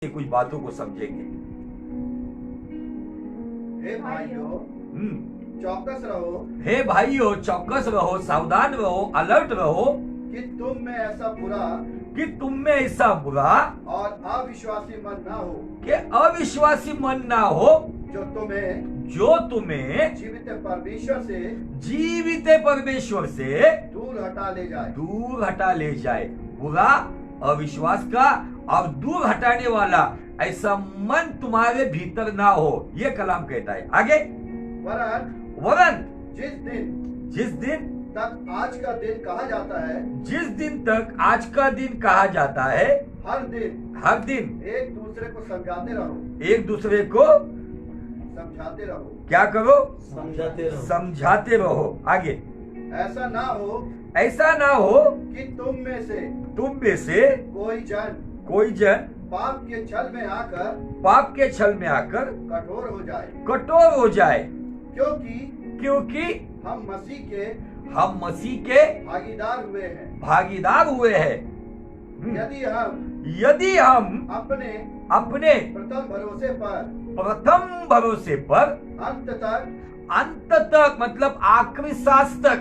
कुछ बातों को समझेंगे। हे भाइयों, चौकस रहो हे भाइयों, चौकस रहो, सावधान रहो, अलर्ट रहो कि तुम में ऐसा बुरा और अविश्वासी मन ना हो कि अविश्वासी मन ना हो जो तुम्हें जीवित परमेश्वर से दूर हटा ले जाए। बुरा, अविश्वास का और दूर हटाने वाला ऐसा मन तुम्हारे भीतर ना हो, ये कलाम कहता है। आगे, वरन जिस दिन तक आज का दिन कहा जाता है, जिस दिन तक आज का दिन कहा जाता है, हर दिन एक दूसरे को समझाते रहो। क्या करो? समझाते रहो। आगे, ऐसा ना हो कि तुम में से कोई जन पाप के छल में आकर कठोर हो जाए, क्योंकि हम मसीह के भागीदार हुए हैं। यदि हम अपने प्रथम भरोसे पर अंत तक मतलब आखिरी सांस तक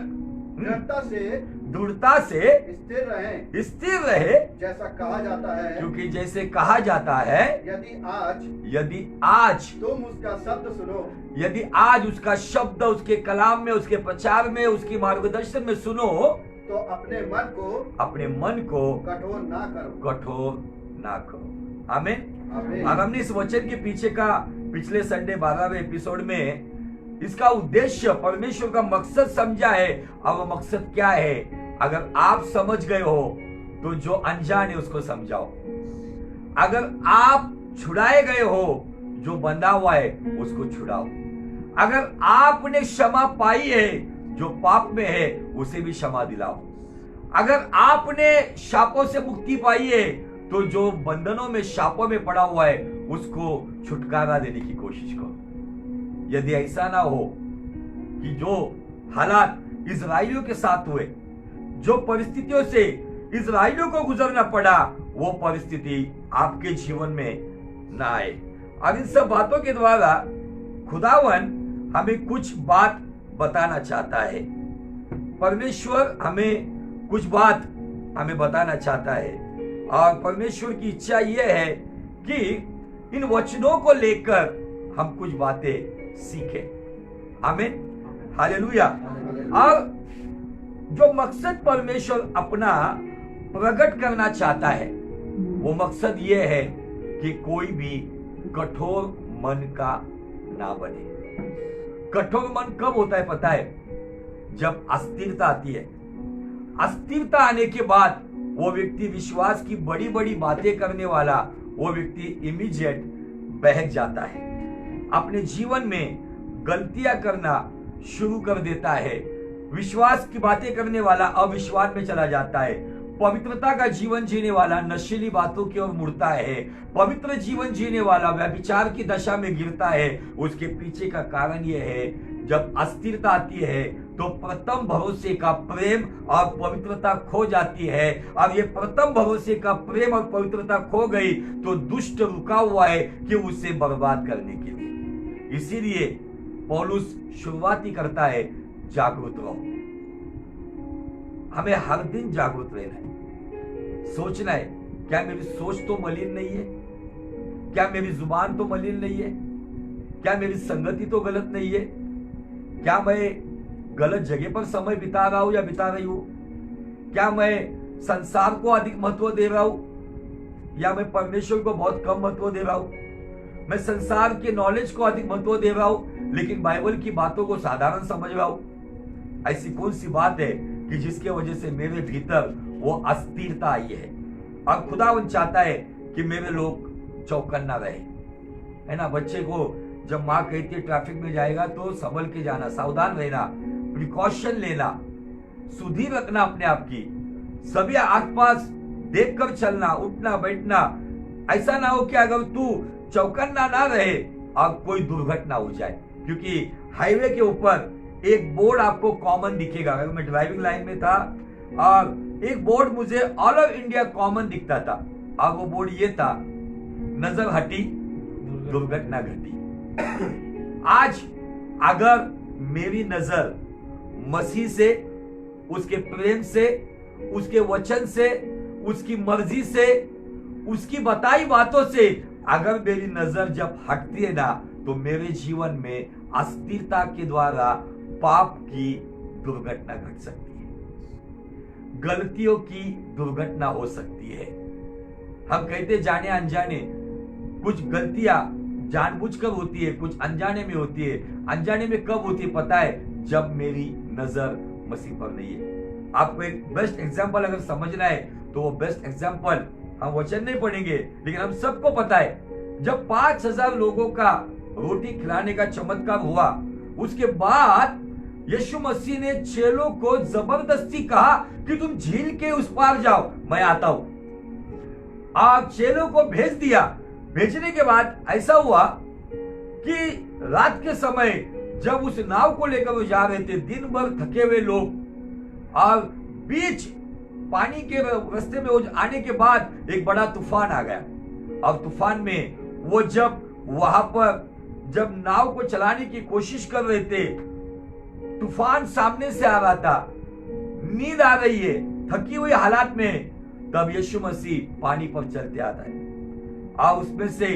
दृढ़ता से स्थिर रहे, जैसा कहा जाता है, क्योंकि जैसे कहा जाता है, यदि आज तुम उसका शब्द सुनो, यदि आज उसका शब्द उसके कलाम में, उसके प्रचार में, उसकी मार्गदर्शन में सुनो, तो अपने मन को कठोर ना करो। आमीन। और हमने इस वचन के पीछे का पिछले संडे 12वें एपिसोड में इसका उद्देश्य, परमेश्वर का मकसद समझा है। और वो मकसद क्या है? अगर आप समझ गए हो तो जो अनजान है उसको समझाओ। अगर आप छुड़ाए गए हो, जो बंधा हुआ है उसको छुड़ाओ। अगर आपने क्षमा पाई है, जो पाप में है उसे भी क्षमा दिलाओ। अगर आपने शापों से मुक्ति पाई है, तो जो बंधनों में, शापों में पड़ा हुआ है उसको छुटकारा देने की कोशिश करो। यदि ऐसा ना हो कि जो हालात इजराइलियों के साथ हुए, जो परिस्थितियों से इजराइलियों को गुजरना पड़ा, वो परिस्थिति आपके जीवन में ना आए। और इन सब बातों के द्वारा खुदावन हमें कुछ बात बताना चाहता है। परमेश्वर हमें कुछ बात हमें बताना चाहता है, और परमेश्वर की इच्छा यह है कि इन वचनों को लेकर हम कुछ बातें सीखें। आमीन, हालेलुया। और जो मकसद परमेश्वर अपना प्रकट करना चाहता है, वो मकसद ये है कि कोई भी कठोर मन का ना बने। कठोर मन कब होता है पता है? जब अस्थिरता आती है। अस्थिरता आने के बाद वो व्यक्ति विश्वास की बड़ी बड़ी बातें करने वाला, वो व्यक्ति इमीडिएट बहक जाता है, अपने जीवन में गलतियां करना शुरू कर देता है। विश्वास की बातें करने वाला अविश्वास में चला जाता है। पवित्रता का जीवन जीने वाला नशीली बातों की ओर मुड़ता है। पवित्र जीवन जीने वाला व्यभिचार की दशा में गिरता है। उसके पीछे का कारण यह है, जब अस्थिरता आती है तो प्रथम भरोसे का प्रेम और पवित्रता खो जाती है। अब ये प्रथम भरोसे का प्रेम और पवित्रता खो गई तो दुष्ट रुका हुआ है कि उसे बर्बाद करने के लिए। इसीलिए पौलुस शुरुआत ही करता है, जागरूक रहो। हमें हर दिन जागरूक रहना है, सोचना है, क्या मेरी सोच तो मलिन नहीं है? क्या मेरी जुबान तो मलिन नहीं है? क्या मेरी संगति तो गलत नहीं है? क्या मैं गलत जगह पर समय बिता रहा हूं या बिता रही हूं? क्या मैं संसार को अधिक महत्व दे रहा हूं या मैं परमेश्वर को बहुत कम महत्व दे रहा हूं? मैं संसार के नॉलेज को अधिक महत्व दे रहा हूं लेकिन बाइबल की बातों को साधारण समझ रहा हूं? ऐसी कौन सी बात है कि जिसके वजह से मेरे भीतर वो अस्थिरता आई है? और खुदावन चाहता है कि मेरे लोग चौकन्ना रहे, है ना। बच्चे को जब माँ कहती है ट्रैफिक में जाएगा तो संभल के जाना, सावधान रहना, प्रिकॉशन लेना, सुधीर रखना अपने आप की, सभी आसपास देखकर चलना, उठना बैठना। ऐसा ना हो कि अगर तू चौकन्ना ना रहे और कोई दुर्घटना हो जाए। क्योंकि हाईवे के ऊपर एक बोर्ड आपको कॉमन दिखेगा। अगर मैं ड्राइविंग लाइन में था और एक बोर्ड मुझे ऑल ओवर इंडिया कॉमन दिखता था, और वो बोर्ड ये था, नजर हटी, दुर्घटना घटी। आज अगर मेरी नजर मसीह से, उसके प्रेम से, उसके वचन से, उसकी मर्जी से, उसकी बताई बातों से अगर मेरी नजर जब हटती है ना, तो मेरे जीवन में अस्थिरता के द्वारा पाप की दुर्घटना घट सकती है, गलतियों की दुर्घटना हो सकती है। हम कहते जाने अनजाने कुछ गलतियां जानबूझकर होती है, कुछ अनजाने में होती है। अनजाने में कब होती है पता है? जब मेरी नजर मसीह पर नहीं है। आपको एक बेस्ट एग्जांपल अगर समझना है तो वो बेस्ट एग्जांपल, हम वचन नहीं पढ़ेंगे लेकिन हम सबको पता है, जब 5000 लोगों का रोटी खिलाने का चमत्कार हुआ, उसके बाद यीशु मसीह ने चेलों को जबरदस्ती कहा कि तुम झील के उस पार जाओ, मैं आता हूं। आप चेलों को भेज दिया। भेजने के बाद ऐसा हुआ कि रात के समय जब उस नाव को लेकर वो जा रहे थे, दिन भर थके हुए लोग, और बीच पानी के रास्ते में आने के बाद एक बड़ा तूफान आ गया। और तूफान में वो जब वहां पर जब नाव को चलाने की कोशिश कर रहे थे, तूफान सामने से आ रहा था, नींद आ रही है, थकी हुई हालात में, तब यीशु मसीह पानी पर चलते आता है। और उसमें से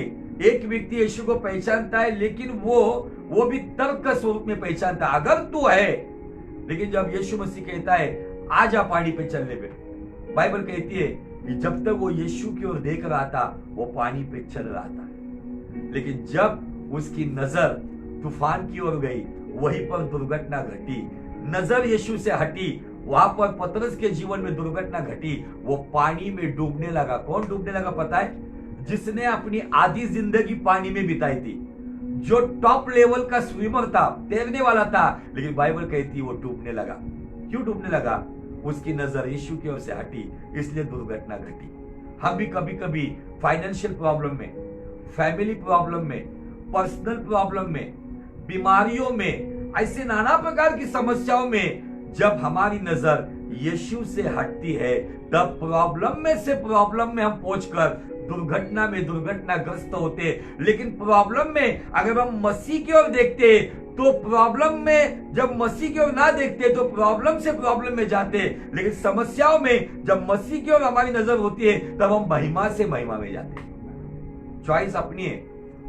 एक व्यक्ति यीशु को पहचानता है, लेकिन वो भी तर्क के स्वरूप में पहचानता है, अगर तू है। लेकिन जब यीशु मसीह कहता है आजा पानी पे चलने पे, बाइबल कहती है कि जब तक वो यीशु की ओर देख रहा था वो पानी पे चल रहा था। लेकिन जब उसकी नजर तूफान की ओर गई, वहीं पर दुर्घटना घटी। नजर यीशु से हटी, वहां पर पतरस के जीवन में दुर्घटना घटी। वो पानी में डूबने लगा। कौन डूबने लगा पता है? जिसने अपनी आधी जिंदगी पानी में बिताई थी, जो टॉप लेवल का स्विमर था, तैरने वाला था, लेकिन बाइबल कहती है वो डूबने लगा। क्यों डूबने लगा? उसकी नजर यीशु की ओर से हटी, इसलिए दुर्घटना घटी। हम भी कभी कभी फाइनेंशियल प्रॉब्लम में, फैमिली प्रॉब्लम में, पर्सनल प्रॉब्लम में, बीमारियों में, ऐसे नाना प्रकार की समस्याओं में जब हमारी नजर यीशु से हटती है, तब प्रॉब्लम में से प्रॉब्लम में हम पहुंचकर दुर्घटना में दुर्घटनाग्रस्त होते। लेकिन प्रॉब्लम में अगर हम मसीह की ओर देखते, तो प्रॉब्लम में जब मसीह की ओर ना देखते तो प्रॉब्लम से प्रॉब्लम में जाते। लेकिन समस्याओं में जब मसीह की ओर हमारी नजर होती है, तब हम महिमा से महिमा में जाते। चॉइस अपनी है,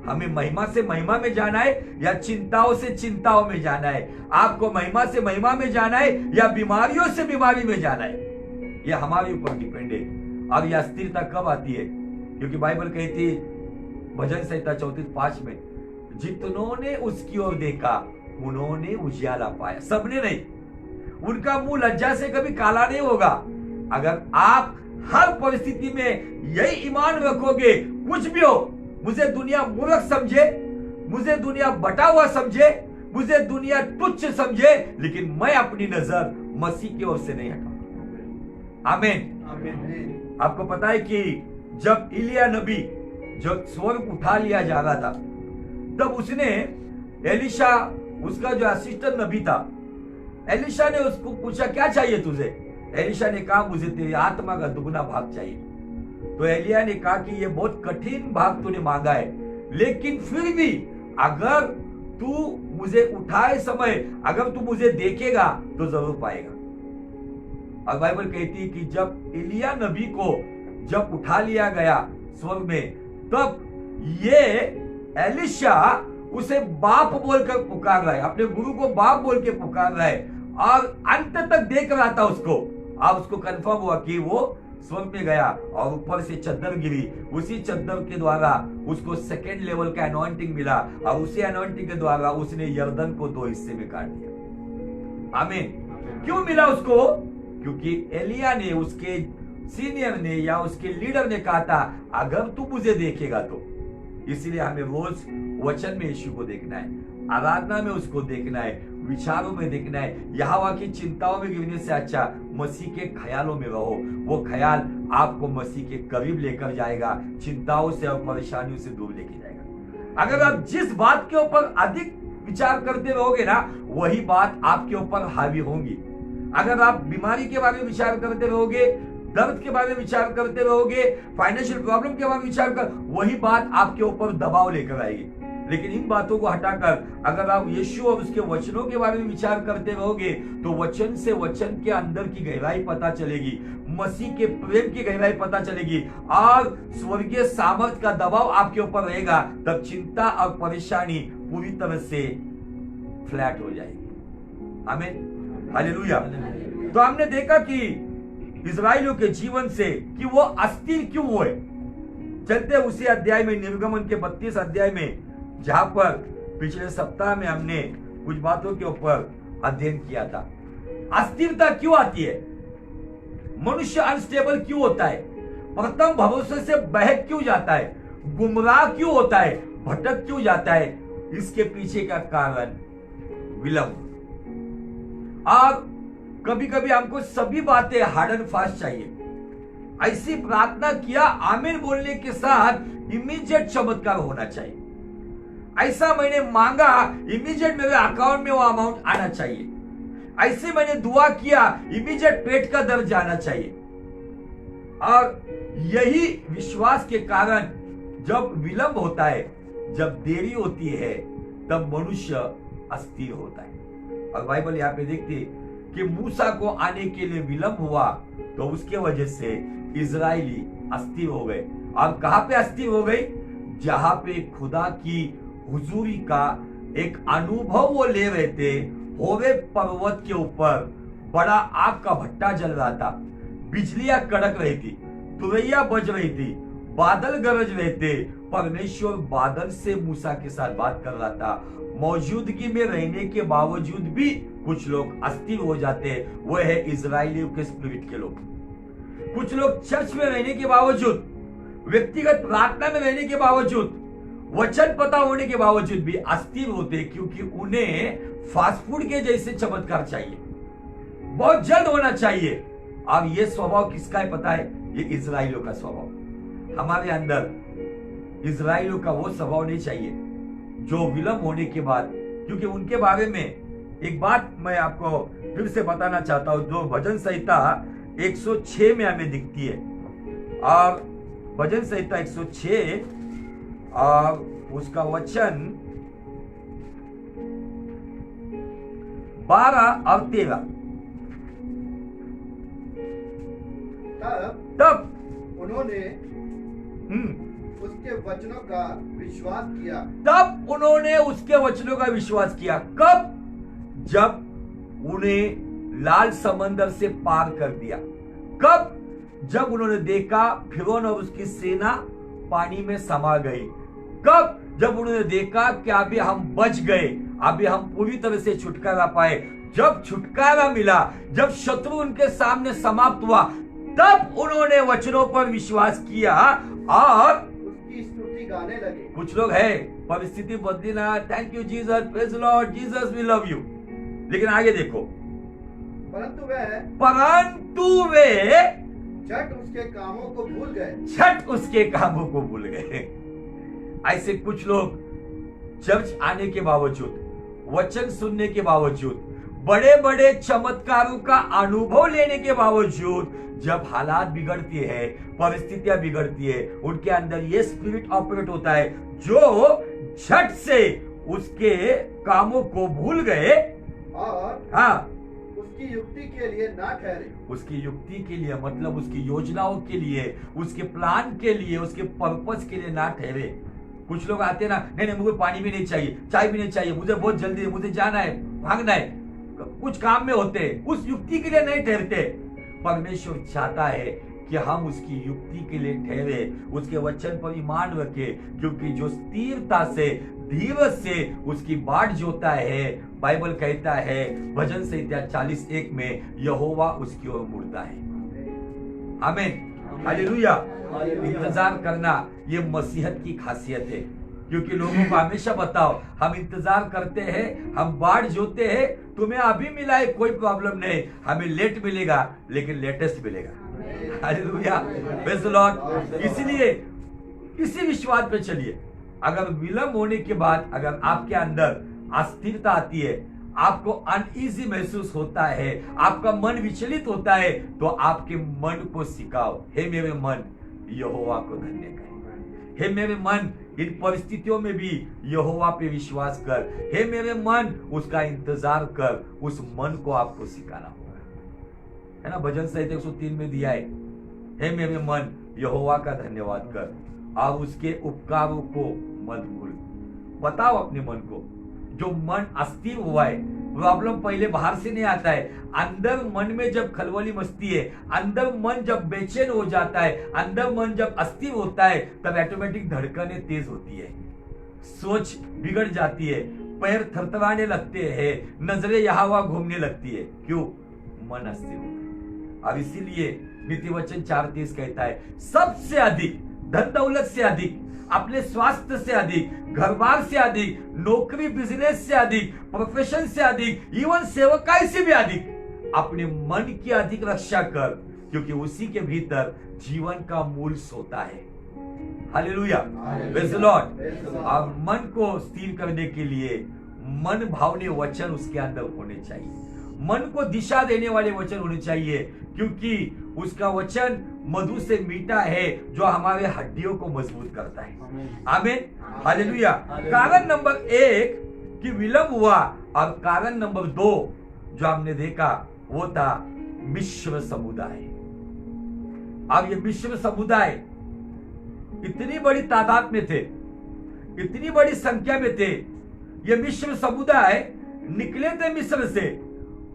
हमें महिमा से महिमा में जाना है या चिंताओं से चिंताओं में जाना है। आपको महिमा से महिमा में जाना है या बीमारियों से बीमारी में जाना है, यह हमारे ऊपर डिपेंड है। और यह अस्थिरता कब आती है? क्योंकि बाइबल कहती है भजन संहिता 34:5 में, जितनों ने उसकी ओर देखा उन्होंने उजियाला पाया। सबने नहीं, उनका मुंह लज्जा से कभी काला नहीं होगा। अगर आप हर परिस्थिति में यही ईमान रखोगे, कुछ भी हो, मुझे दुनिया मूर्ख समझे, मुझे दुनिया बटा हुआ समझे, मुझे दुनिया तुच्छ समझे, लेकिन मैं अपनी नजर मसीह की ओर से नहीं हटाऊंगा। आमीन। आपको पता है कि जब इलिया नबी जब स्वर्ग उठा लिया जा रहा था, तब उसने एलिशा, उसका जो असिस्टेंट नबी था, एलिशा ने उसको पूछा क्या चाहिए तुझे? एलिशा ने कहा मुझे तेरी आत्मा का दुगना भाग चाहिए। तो एलिया ने कहा कि ये बहुत कठिन भाग तूने मांगा है, लेकिन फिर भी अगर तू मुझे उठाए समय अगर तू मुझे देखेगा तो जरूर पाएगा। और बाइबल कहती है कि जब इलिया नबी को जब उठा लिया गया स्वर्ग में, तब ये एलिशा उसे बाप बोलकर पुकार रहा है, अपने गुरु को बाप बोल के पुकार रहा है, और अंत तक देख रहा था उसको। अब उसको कंफर्म हुआ कि वो स्वर्ग में गया और ऊपर से चद्दर गिरी, उसी चद्दर के द्वारा उसको सेकेंड लेवल का अनॉइंटिंग मिला, और उसी अनॉइंटिंग के द्वारा उसने यर्दन को 2 हिस्से में काट दिया। आमीन। क्यों मिला उसको? क्योंकि एलिया ने, उसके सीनियर ने या उसके लीडर ने कहा था अगर तू मुझे देखेगा तो। इसलिए हमें रोज वचन में यीशु को देखना है, आराधना में उसको देखना है, विचारों में देखना है। यहोवा की चिंताओं में गिरने से अच्छा मसीह के ख्यालों में रहो। वो ख्याल आपको मसीह के करीब लेकर जाएगा, चिंताओं से और परेशानियों से दूर लेके जाएगा। अगर आप जिस बात के ऊपर अधिक विचार करते रहोगे ना, वही बात आपके ऊपर हावी होंगी। अगर आप बीमारी के बारे में विचार करते रहोगे, दर्द के बारे में विचार करते रहोगे, फाइनेंशियल प्रॉब्लम के बारे में विचार कर, वही बात आपके ऊपर दबाव लेकर आएगी। लेकिन इन बातों को हटाकर अगर आप यीशु और उसके वचनों के बारे में विचार करते रहोगे तो वचन से वचन के अंदर की गहराई पता चलेगी, मसीह के प्रेम की गहराई पता चलेगी और स्वर्गीय सामर्थ का दबाव आपके ऊपर रहेगा। तब चिंता और परेशानी पूरी तरह से फ्लैट हो जाएगी। आमीन, हालेलुया। तो हमने देखा कि इजराइलियों के जीवन से कि वो अस्थिर क्यों हुए। चलते उसी अध्याय में, निर्गमन के 32 अध्याय में, जहां पर पिछले सप्ताह में हमने कुछ बातों के ऊपर अध्ययन किया था। अस्थिरता क्यों आती है, मनुष्य अनस्टेबल क्यों होता है, प्रथम भरोसे से बहक क्यों जाता है, गुमराह क्यों होता है, भटक क्यों जाता है, इसके पीछे का कारण विलंब। और कभी कभी हमको सभी बातें हार्ड एंड फास्ट चाहिए। ऐसी प्रार्थना किया, आमीन बोलने के साथ इमीडिएट चमत्कार होना चाहिए। ऐसा मैंने मांगा, इमीडिएट मेरे अकाउंट में वो अमाउंट आना चाहिए। ऐसे मैंने दुआ किया, इमीडिएट पेट का दर्द जाना चाहिए। और यही विश्वास के कारण जब विलंब होता है, जब देरी होती है, तब मनुष्य अस्थिर होता है। और बाइबल यहाँ पे देखते कि मूसा को आने के लिए विलंब हुआ, तो उसके वजह से इजरायली अस्थिर हो गए। और कहां पे अस्थिर हो गए, जहां पे खुदा की हुजूरी का एक अनुभव वो ले रहे थे। होरेब पर्वत के ऊपर बड़ा आग का भट्टा जल रहा था, बिजलियां कड़क रही थी, तुरैया बज रही थी, बादल गरज रहे थे। परमेश्वर बादल से मूसा के साथ बात कर रहा था। मौजूदगी में रहने के बावजूद भी कुछ लोग अस्थिर हो जाते हैं। वो है इजरायलियों के स्पिरिट के लोग। कुछ लोग चर्च में रहने के बावजूद, व्यक्तिगत प्रार्थना में रहने के बावजूद, वचन पता होने के बावजूद भी अस्थिर होते, क्योंकि उन्हें फास्ट फूड के जैसे चमत्कार चाहिए, बहुत जल्द होना चाहिए। अब ये स्वभाव किसका है पता है? ये इजरायलियों का स्वभाव। हमारे अंदर इजरायलियों का वो स्वभाव नहीं चाहिए जो विलंब होने के बाद, क्योंकि उनके बारे में एक बात मैं आपको फिर से बताना चाहता हूं, जो भजन संहिता 106 में हमें दिखती है। और भजन संहिता 106 और उसका वचन 12 और 13। तब उन्होंने उसके वचनों का विश्वास किया। तब उन्होंने उसके वचनों का विश्वास किया। कब? जब उन्हें लाल समंदर से पार कर दिया। कब? जब उन्होंने देखा फिरौन और उसकी सेना पानी में समा गई। कब? जब उन्होंने देखा कि अभी हम बच गए, अभी हम पूरी तरह से छुटकारा पाए। जब छुटकारा मिला, जब शत्रु उनके सामने समाप्त हुआ, तब उन्होंने वचनों पर विश्वास किया और उसकी स्तुति गाने लगे। कुछ लोग है परिस्थिति बदली ना, thank you Jesus, praise Lord Jesus, we love you. लेकिन आगे देखो, परंतु वे झट उसके कामों को भूल गए। झट उसके कामों को भूल गए। ऐसे कुछ लोग चर्च आने के बावजूद, वचन सुनने के बावजूद, बड़े बड़े चमत्कारों का अनुभव लेने के बावजूद, जब हालात बिगड़ती है, परिस्थितियां बिगड़ती है, उनके अंदर ये स्पिरिट ऑपरेट होता है जो झट से उसके कामों को भूल गए और हाँ, उसकी युक्ति के लिए ना ठहरे। उसकी युक्ति के लिए मतलब उसकी योजनाओं के लिए, उसके प्लान के लिए, उसके पर्पस के लिए ना ठहरे। कुछ लोग आते ना, नहीं मुझे पानी भी नहीं चाहिए, चाय भी नहीं चाहिए, मुझे बहुत जल्दी है, मुझे जाना है, भागना है, कुछ काम में होते, उस युक्ति के लिए नहीं ठहरते। परमेश्वर चाहता है कि हम उसकी युक्ति के लिए ठहरे, उसके वचन पर ईमान रखे, क्योंकि जो स्थिरता से, धीरज से उसकी बाट जोता है, बाइबल कहता है भजन संहिता 40:1 में, यहोवा उसकी ओर मुड़ता है। आमीन, हालेलुया। इंतजार करना ये मसीहत की खासियत है, क्योंकि लोगों को हमेशा बताओ, हम इंतजार करते हैं, हम बाट जोते हैं, तुम्हें अभी मिला है कोई प्रॉब्लम नहीं, हमें लेट मिलेगा लेकिन लेटेस्ट मिलेगा। Hallelujah, praise the Lord. इसलिए इसी विश्वास पे चलिए। अगर विलंब होने के बाद अगर आपके अंदर अस्थिरता आती है, आपको अनईजी महसूस होता है, आपका मन विचलित होता है, तो आपके मन को सिखाओ, हे मेरे मन यहोवा को धन्य कर, हे मेरे मन इन परिस्थितियों में भी यहोवा पे विश्वास कर, हे मेरे मन उसका इंतजार कर। उस मन को आपको सिखाना होगा, है ना। भजन संहिता 103 में दिया है, हे मेरे मन यहोवा का धन्यवाद कर और उसके उपकारों को मत भूल। बताओ अपने मन को, जो मन अस्थिर हुआ है, प्रॉब्लम पहले बाहर से नहीं आता है, अंदर मन में जब खलबली मचती है, अंदर मन जब बेचैन हो जाता है, अंदर मन जब अस्थिर होता है, तब ऑटोमेटिक धड़कनें तेज होती है, सोच बिगड़ जाती है, पैर थरथराने लगते हैं, नजरें यहाँ वहां घूमने लगती है। क्यों? मन अस्थिर होता है। अब इसीलिए नीति वचन 4:30 कहता है, सबसे अधिक, धन दौलत से अधिक, अपने स्वास्थ्य से अधिक, घर बार से अधिक, नौकरी बिजनेस से अधिक, प्रोफेशन से अधिक, इवन सेवकाई से भी अधिक अपने मन की अधिक रक्षा कर, क्योंकि उसी के भीतर जीवन का मूल सोता है। Hallelujah, praise the Lord. अब मन को स्थिर करने के लिए मन भावने वचन उसके अंदर होने चाहिए, मन को दिशा देने वाले वचन होने चाहिए, क्योंकि उसका वचन मधु से मीठा है जो हमारे हड्डियों को मजबूत करता है। आमीन, हालेलुया। कारण नंबर 1 कि विलंब हुआ, और कारण नंबर 2 जो हमने देखा वो था मिश्र समुदाय। अब ये मिश्र समुदाय इतनी बड़ी तादाद में थे, इतनी बड़ी संख्या में थे, ये मिश्र समुदाय निकले थे मिस्र से,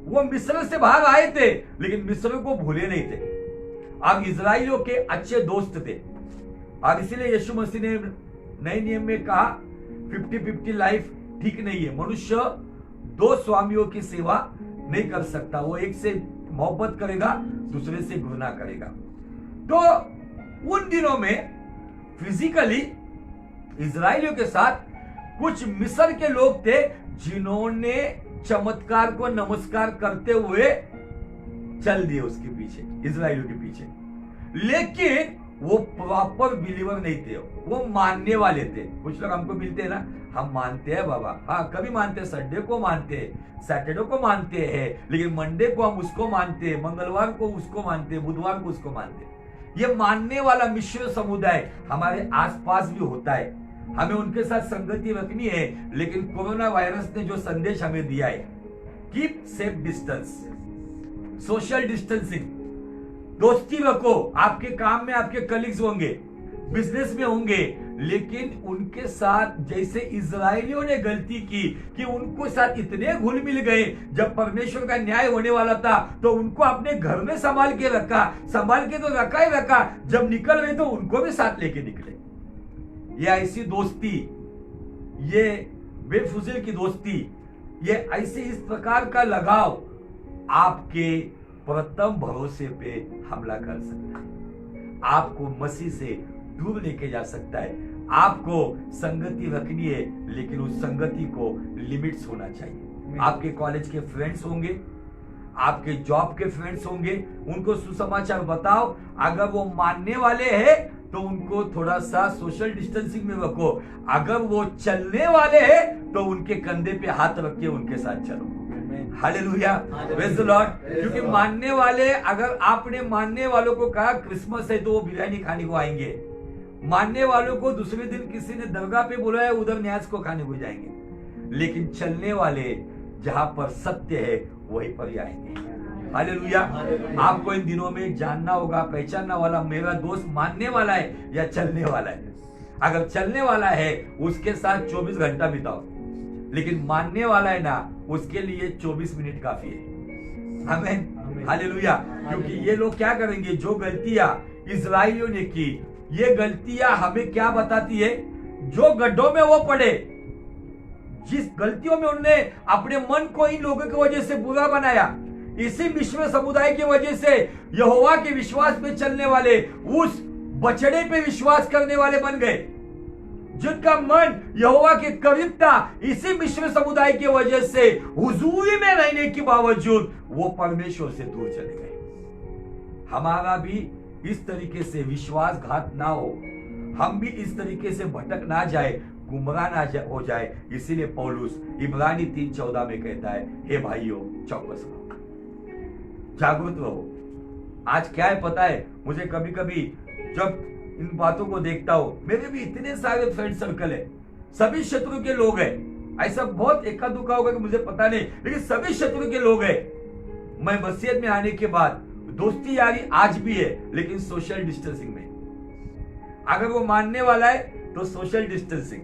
वो मिस्र से बाहर आए थे, लेकिन मिस्र को भूले नहीं थे। अब इजराइलियों के अच्छे दोस्त थे, और इसीलिए यीशु मसीह ने नए नियम में कहा 50-50 लाइफ ठीक नहीं है। मनुष्य 2 स्वामियों की सेवा नहीं कर सकता, वो एक से मोहब्बत करेगा, दूसरे से घृणा करेगा। तो उन दिनों में फिजिकली इजराइलियों के साथ कुछ मिस्र के लोग थे, जिन्होंने चमत्कार को नमस्कार करते हुए चल दिए उसके पीछे, इजराइलियों के पीछे, लेकिन वो प्रॉपर बिलीवर नहीं थे, वो मानने वाले थे। कुछ लोग हमको मिलते हैं ना, हम मानते हैं बाबा, हाँ कभी मानते हैं, संडे को मानते हैं, सैटरडे को मानते हैं, लेकिन मंडे को हम उसको मानते हैं, मंगलवार को उसको मानते हैं, बुधवार को उसको मानते हैं। ये मानने वाला मिश्र समुदाय हमारे आसपास भी होता है, हमें उनके साथ संगति रखनी है। लेकिन कोरोना वायरस ने जो संदेश हमें दिया है, keep safe distance, social distancing, दोस्ती रखो। आपके काम में आपके कलीग्स होंगे, बिजनेस में होंगे, लेकिन उनके साथ जैसे इजराइलियों ने गलती की कि उनको साथ इतने घुल मिल गए, जब परमेश्वर का न्याय होने वाला था तो उनको अपने घर में संभाल के रखा, संभाल के तो रखा ही रखा, जब निकल रहे तो उनको भी साथ लेके निकले। ये ऐसी दोस्ती, ये बेफुजिल की दोस्ती, ये ऐसे इस प्रकार का लगाव आपके प्रथम भरोसे पे हमला कर सकता है, आपको मसीह से दूर लेके जा सकता है। आपको संगति रखनी है, लेकिन उस संगति को लिमिट्स होना चाहिए। आपके कॉलेज के फ्रेंड्स होंगे, आपके जॉब के फ्रेंड्स होंगे, उनको सुसमाचार बताओ। अगर वो मानने वाले हैं तो उनको थोड़ा सा सोशल डिस्टेंसिंग में रखो, अगर वो चलने वाले हैं तो उनके कंधे पे हाथ रख के उनके साथ चलो। Hallelujah, praise the Lord. क्योंकि मानने वाले, अगर आपने मानने वालों को कहा क्रिसमस है तो वो बिरयानी खाने को आएंगे, मानने वालों को दूसरे दिन किसी ने दरगाह पे बुलाया, उधर न्यास को खाने को जाएंगे, लेकिन चलने वाले जहां पर सत्य है वहीं पर आएंगे। हालेलुया। आपको इन दिनों में जानना होगा, पहचानना वाला मेरा दोस्त मानने वाला है या चलने वाला है। अगर चलने वाला है उसके साथ 24 घंटा बिताओ, लेकिन मानने वाला है ना, उसके लिए 24 मिनट काफी है। आमीन, हालेलुया। क्योंकि ये लोग क्या करेंगे, जो गलतियां इजराइलियों ने की, ये गलतियां हमें क्या बताती है, जो गड्ढों में वो पड़े, जिस गलतियों में उन्होंने अपने मन को इन लोगों की वजह से बुरा बनाया, इसी मिश्र समुदाय की वजह से यहोवा के विश्वास पे चलने वाले उस बछड़े पे विश्वास करने वाले बन गए, जिनका मन यहोवा के करीब था। इसी मिश्र समुदाय की वजह से हुजूरी में रहने के बावजूद वो परमेश्वर से दूर चले गए। हमारा भी इस तरीके से विश्वासघात ना हो, हम भी इस तरीके से भटक ना जाए। गुमराह ना हो जाए। इसीलिए पौलुस इब्रानी 3:14 में कहता है, हे भाइयों चौकस रहो, जागरूक रहो। आज क्या है पता है, मुझे कभी कभी जब इन बातों को देखता हूं, मेरे भी इतने सारे फ्रेंड सर्कल है, सभी शत्रु के लोग हैं। ऐसा बहुत एका दुखा होगा कि मुझे पता नहीं, लेकिन सभी शत्रु के लोग हैं। मैं मसीहत में आने के बाद दोस्ती यारी आज भी है, लेकिन सोशल डिस्टेंसिंग में। अगर वो मानने वाला है तो सोशल डिस्टेंसिंग,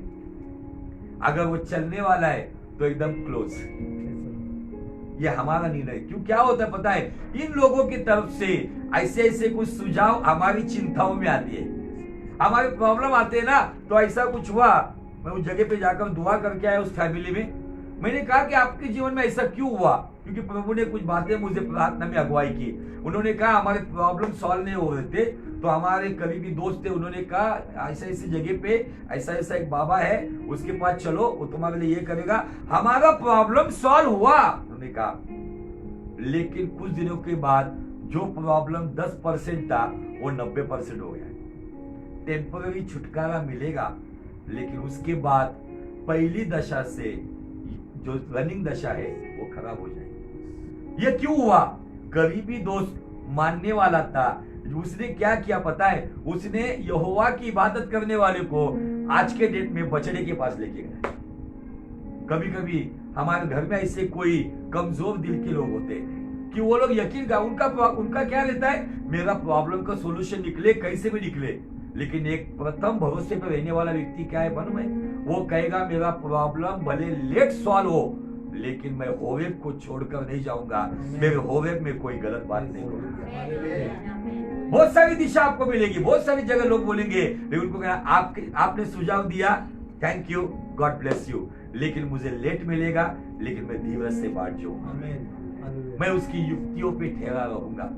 अगर वो चलने वाला है तो एकदम क्लोज। ये हमारा निर्णय। क्यों, क्या होता है पता है, इन लोगों की तरफ से ऐसे ऐसे कुछ सुझाव हमारी चिंताओं में आती है, हमारे प्रॉब्लम आते हैं ना। तो ऐसा कुछ हुआ, मैं उस जगह पे जाकर दुआ करके आया उस फैमिली में। मैंने कहा कि आपके जीवन में ऐसा क्यों हुआ, क्योंकि प्रभु ने कुछ बातें मुझे प्रार्थना में अगुवाई की। उन्होंने कहा हमारे प्रॉब्लम सॉल्व नहीं हो रहे थे, तो हमारे करीबी दोस्त थे, उन्होंने कहा ऐसा ऐसी जगह पे ऐसा ऐसा एक बाबा है, उसके पास चलो, वो तुम्हारे लिए ये करेगा। हमारा प्रॉब्लम सॉल्व हुआ, उन्होंने कहा। लेकिन कुछ दिनों के बाद जो प्रॉब्लम 10% था वो 90% हो गया। टेम्पररी छुटकारा मिलेगा, लेकिन उसके बाद पहली दशा से जो रनिंग दशा है वो खराब हो जाएगी। ये क्यों हुआ, करीबी दोस्त मानने वाला था, उसने क्या किया पता है, उसने यहोवा की इबादत करने वाले को आज के डेट में बछड़े के पास लेके गया। कभी कभी हमारे घर में ऐसे कोई कमजोर दिल के लोग होते हैं कि वो लोग यकीन का उनका क्या रहता है, मेरा प्रॉब्लम का सोल्यूशन निकले, कैसे भी निकले। लेकिन एक प्रथम भरोसे पर रहने वाला व्यक्ति क्या है बनू में, वो कहेगा मेरा प्रॉब्लम भले लेट सॉल्व हो, लेकिन मैं होवेब को छोड़कर नहीं जाऊंगा, मेरे होवेब में कोई गलत बात नहीं होगी। बहुत सारी दिशा आपको मिलेगी, बहुत सारी जगह लोग बोलेंगे, लेकिन उनको कहना आपने सुझाव दिया, thank you, God bless you, लेकिन मुझे लेट मिलेगा, लेकिन मैं धीरज से बांट जाऊंगा। मैं उसकी युक्तियों पे ठहरा रहूंगा,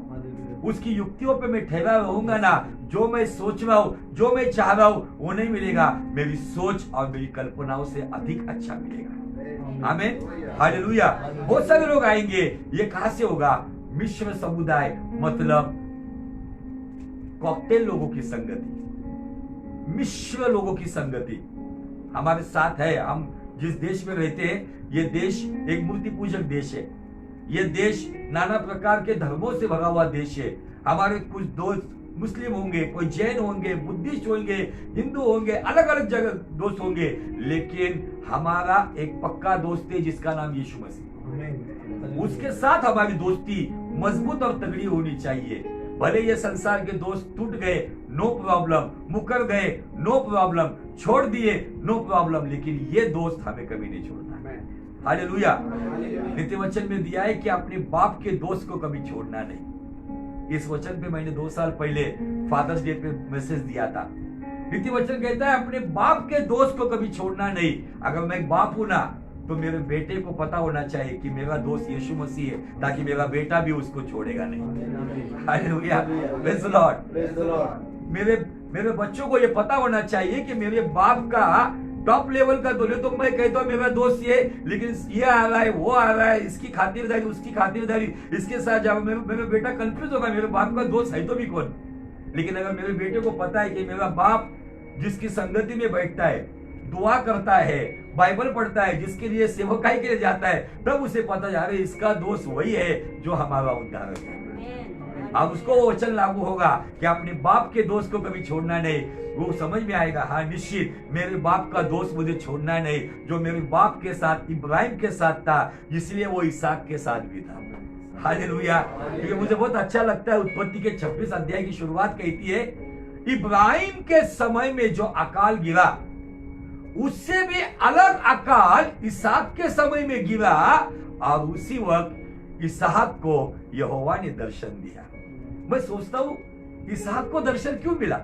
उसकी युक्तियों पे मैं ठहरा रहूंगा ना। जो मैं सोच रहा हूं, जो मैं चाह रहा हूं, वो नहीं मिलेगा, मेरी सोच और मेरी कल्पनाओं से अधिक अच्छा मिलेगा। आमीन, हालेलुया। बहुत सारे लोग आएंगे, ये कहां से होगा, मिश्र समुदाय, मतलब कॉकटेल लोगों की संगति, मिश्र लोगों की संगति हमारे साथ है। हम जिस देश में रहते हैं, ये देश एक मूर्ति पूजक देश है। ये देश नाना प्रकार के धर्मों से भरा हुआ देश है। हमारे कुछ दोस्त मुस्लिम होंगे, कोई जैन होंगे, बुद्धिस्ट होंगे, हिंदू होंगे, अलग अलग जगह दोस्त होंगे, लेकिन हमारा एक पक्का दोस्त है जिसका नाम यीशु मसीह। उसके साथ हमारी दोस्ती मजबूत और तगड़ी होनी चाहिए। भले ये संसार के दोस्त टूट गए, नो प्रॉब्लम, मुकर गए, नो प्रॉब्लम, छोड़ दिए, नो प्रॉब्लम, लेकिन ये दोस्त हमें कभी नहीं छोड़ना। हालेलुया। नित्य वचन में दिया है कि अपने बाप के दोस्त को कभी छोड़ना नहीं। इस वचन पे मैंने 2 साल पहले फादर्स डे पे मैसेज दिया था। नित्य वचन कहता है अपने बाप के दोस्त को कभी छोड़ना नहीं। अगर मैं एक बाप हूं ना, तो मेरे बेटे को पता होना चाहिए कि मेरा दोस्त यीशु मसीह है, ताकि मेरा बेटा भी उसको छोड़ेगा नहीं। Hallelujah, praise the Lord. मेरे बच्चों को ये पता होना चाहिए कि मेरे बाप का टॉप लेवल का दोस्त, तो मैं कहता हूँ मेरा दोस्त ये, लेकिन ये आ रहा है, वो आ रहा है, इसकी खातिरदारी, उसकी खातिरदारी, इसके साथ जाओ, मेरा बेटा कंफ्यूज होगा, मेरे बाप का दोस्त है तो भी कौन। लेकिन अगर मेरे बेटे को पता है कि मेरा बाप जिसकी संगति में बैठता है, दुआ करता है, बाइबल पढ़ता है, जिसके लिए सेवकाई के लिए जाता है, तब उसे पता जा रहा है इसका दोस्त वही है जो हमारा उद्धारक है। अब उसको वो वचन लागू होगा कि अपने बाप के दोस्त को कभी छोड़ना नहीं। वो समझ में आएगा, हाँ निश्चित मेरे बाप का दोस्त मुझे छोड़ना नहीं, जो मेरे बाप के साथ इब्राहिम के साथ था, इसलिए वो इसहाक के साथ भी था। हालेलुया। क्योंकि मुझे बहुत अच्छा लगता है, उत्पत्ति के 26 अध्याय की शुरुआत कहती है, इब्राहिम के समय में जो अकाल गिरा, उससे भी अलग अकाल इसहाक के समय में गिरा, और उसी वक्त इसहाक को यहोवा ने दर्शन दिया। मैं सोचता हूं इसहाक को दर्शन क्यों मिला?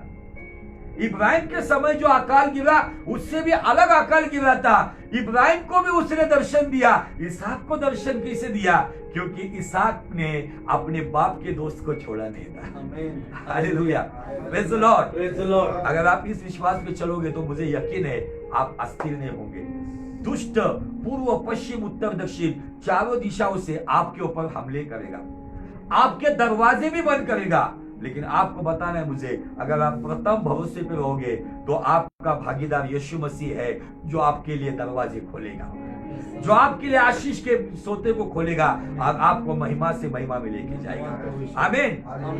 इब्राहिम के समय जो अकाल गिरा, उससे भी अलग अकाल गिरा था। इब्राहिम को भी उसने दर्शन दिया, इसहाक को दर्शन कैसे दिया? क्योंकि इसहाक ने अपने बाप के दोस्त को छोड़ा नहीं था। Hallelujah, praise the Lord, praise the Lord. अगर आप इस विश्वास पे चलोगे तो मुझे यकीन है आप अस्थिर नहीं होंगे। दुष्ट पूर्व, पश्चिम, उत्तर, दक्षिण चारों दिशाओं से आपके ऊपर हमले करेगा, आपके दरवाजे भी बंद करेगा, लेकिन आपको बताना है मुझे, अगर आप प्रथम भरोसे पे रहोगे तो आपका भागीदार यीशु मसीह है, जो आपके लिए दरवाजे खोलेगा, जो आपके लिए आशीष के सोते को खोलेगा और आपको महिमा से महिमा में लेके जाएगा। आमीन,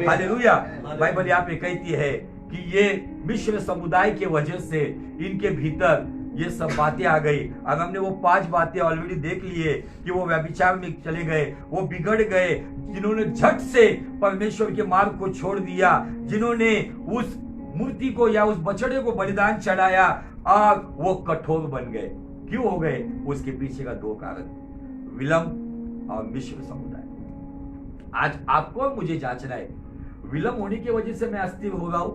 हालेलुया। बाइबल यहाँ पे कहती है कि ये मिस्र समुदाय के वजह से इनके भीतर ये सब बातें आ गई। अब हमने वो 5 बातें ऑलरेडी देख लिए कि वो व्यभिचार में चले गए, वो बिगड़ गए, जिन्होंने झट से परमेश्वर के मार्ग को छोड़ दिया, जिन्होंने उस मूर्ति को या उस बछड़े को बलिदान चढ़ाया और वो कठोर बन गए। क्यों हो गए? उसके पीछे का 2 कारण, विलंब और मिस्र समुदाय। आज आपको और मुझे जांचना है, विलंब होने की वजह से मैं अस्थिर हो रहा हूं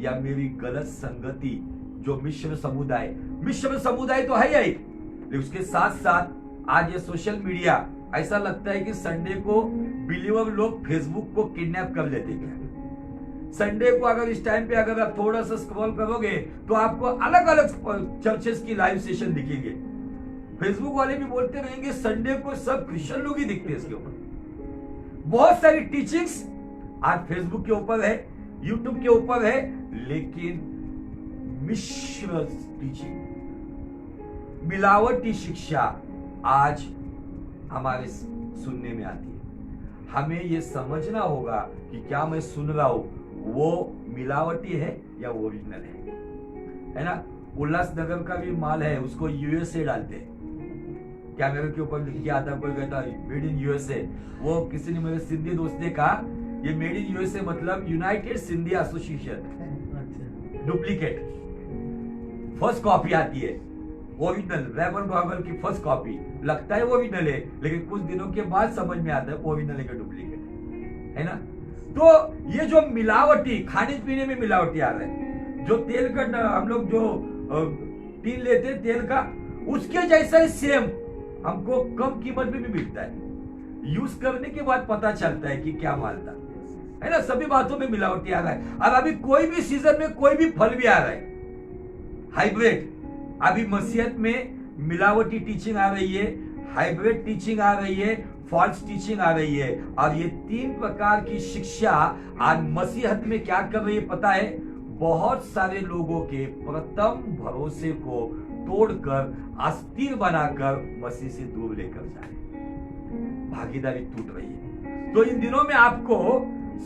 या मेरी गलत संगति जो मिस्र समुदाय तो है ही, लेकिन उसके साथ साथ आज ये सोशल मीडिया, ऐसा लगता है कि संडे को बिलीवर लोग फेसबुक को किडनैप कर लेते हैं। संडे को अगर इस टाइम पे अगर आप थोड़ा सा स्क्रॉल करोगे तो आपको अलग अलग चर्चेस की लाइव सेशन दिखेंगे। फेसबुक वाले भी बोलते रहेंगे संडे को सब क्रिश्चियन लोग ही दिखते हैं इसके ऊपर। बहुत सारी टीचिंग्स आज फेसबुक के ऊपर है, यूट्यूब के ऊपर है, लेकिन मिश्र टीचिंग, मिलावटी शिक्षा आज हमारे सुनने में आती है। हमें यह समझना होगा कि क्या मैं सुन रहा हूं वो मिलावटी है या वो ओरिजिनल है ना। उल्लासनगर का भी माल है, उसको यूएसए डालते हैं। क्या मेरे के ऊपर लिख के आता, कोई कहता मेड इन यूएसए, वो किसी ने मेरे सिंधी दोस्त ने कहा ये मेड इन यूएसए मतलब United Sindhi association, duplicate. First copy आती है, ओरिजिनल रेमन गॉगल की फर्स्ट कॉपी लगता है ओरिजिनल है, लेकिन कुछ दिनों के बाद समझ में आता है ओरिजिनल है कि डुप्लीकेट है ना। तो ये जो मिलावटी, खाने पीने में मिलावटी आ रहा है, जो तेल का हम लोग जो टीन लेते हैं तेल का, उसके जैसा ही सेम हमको कम कीमत में भी बिकता है। यूज करने के बाद पता चलता है कि क्या माल था, है ना। सभी बातों में मिलावटी आ रहा है। और अभी कोई भी सीजन में कोई भी फल भी आ रहा है हाइब्रिड। अभी मसीहत में मिलावटी टीचिंग आ रही है, हाइब्रिड टीचिंग आ रही है, फॉल्स टीचिंग आ रही है। और ये 3 प्रकार की शिक्षा आज मसीहत में क्या कर रही है पता है? बहुत सारे लोगों के प्रथम भरोसे को तोड़कर अस्थिर बनाकर मसीह से दूर लेकर जा रहे हैं। भागीदारी टूट रही है। तो इन दिनों में आपको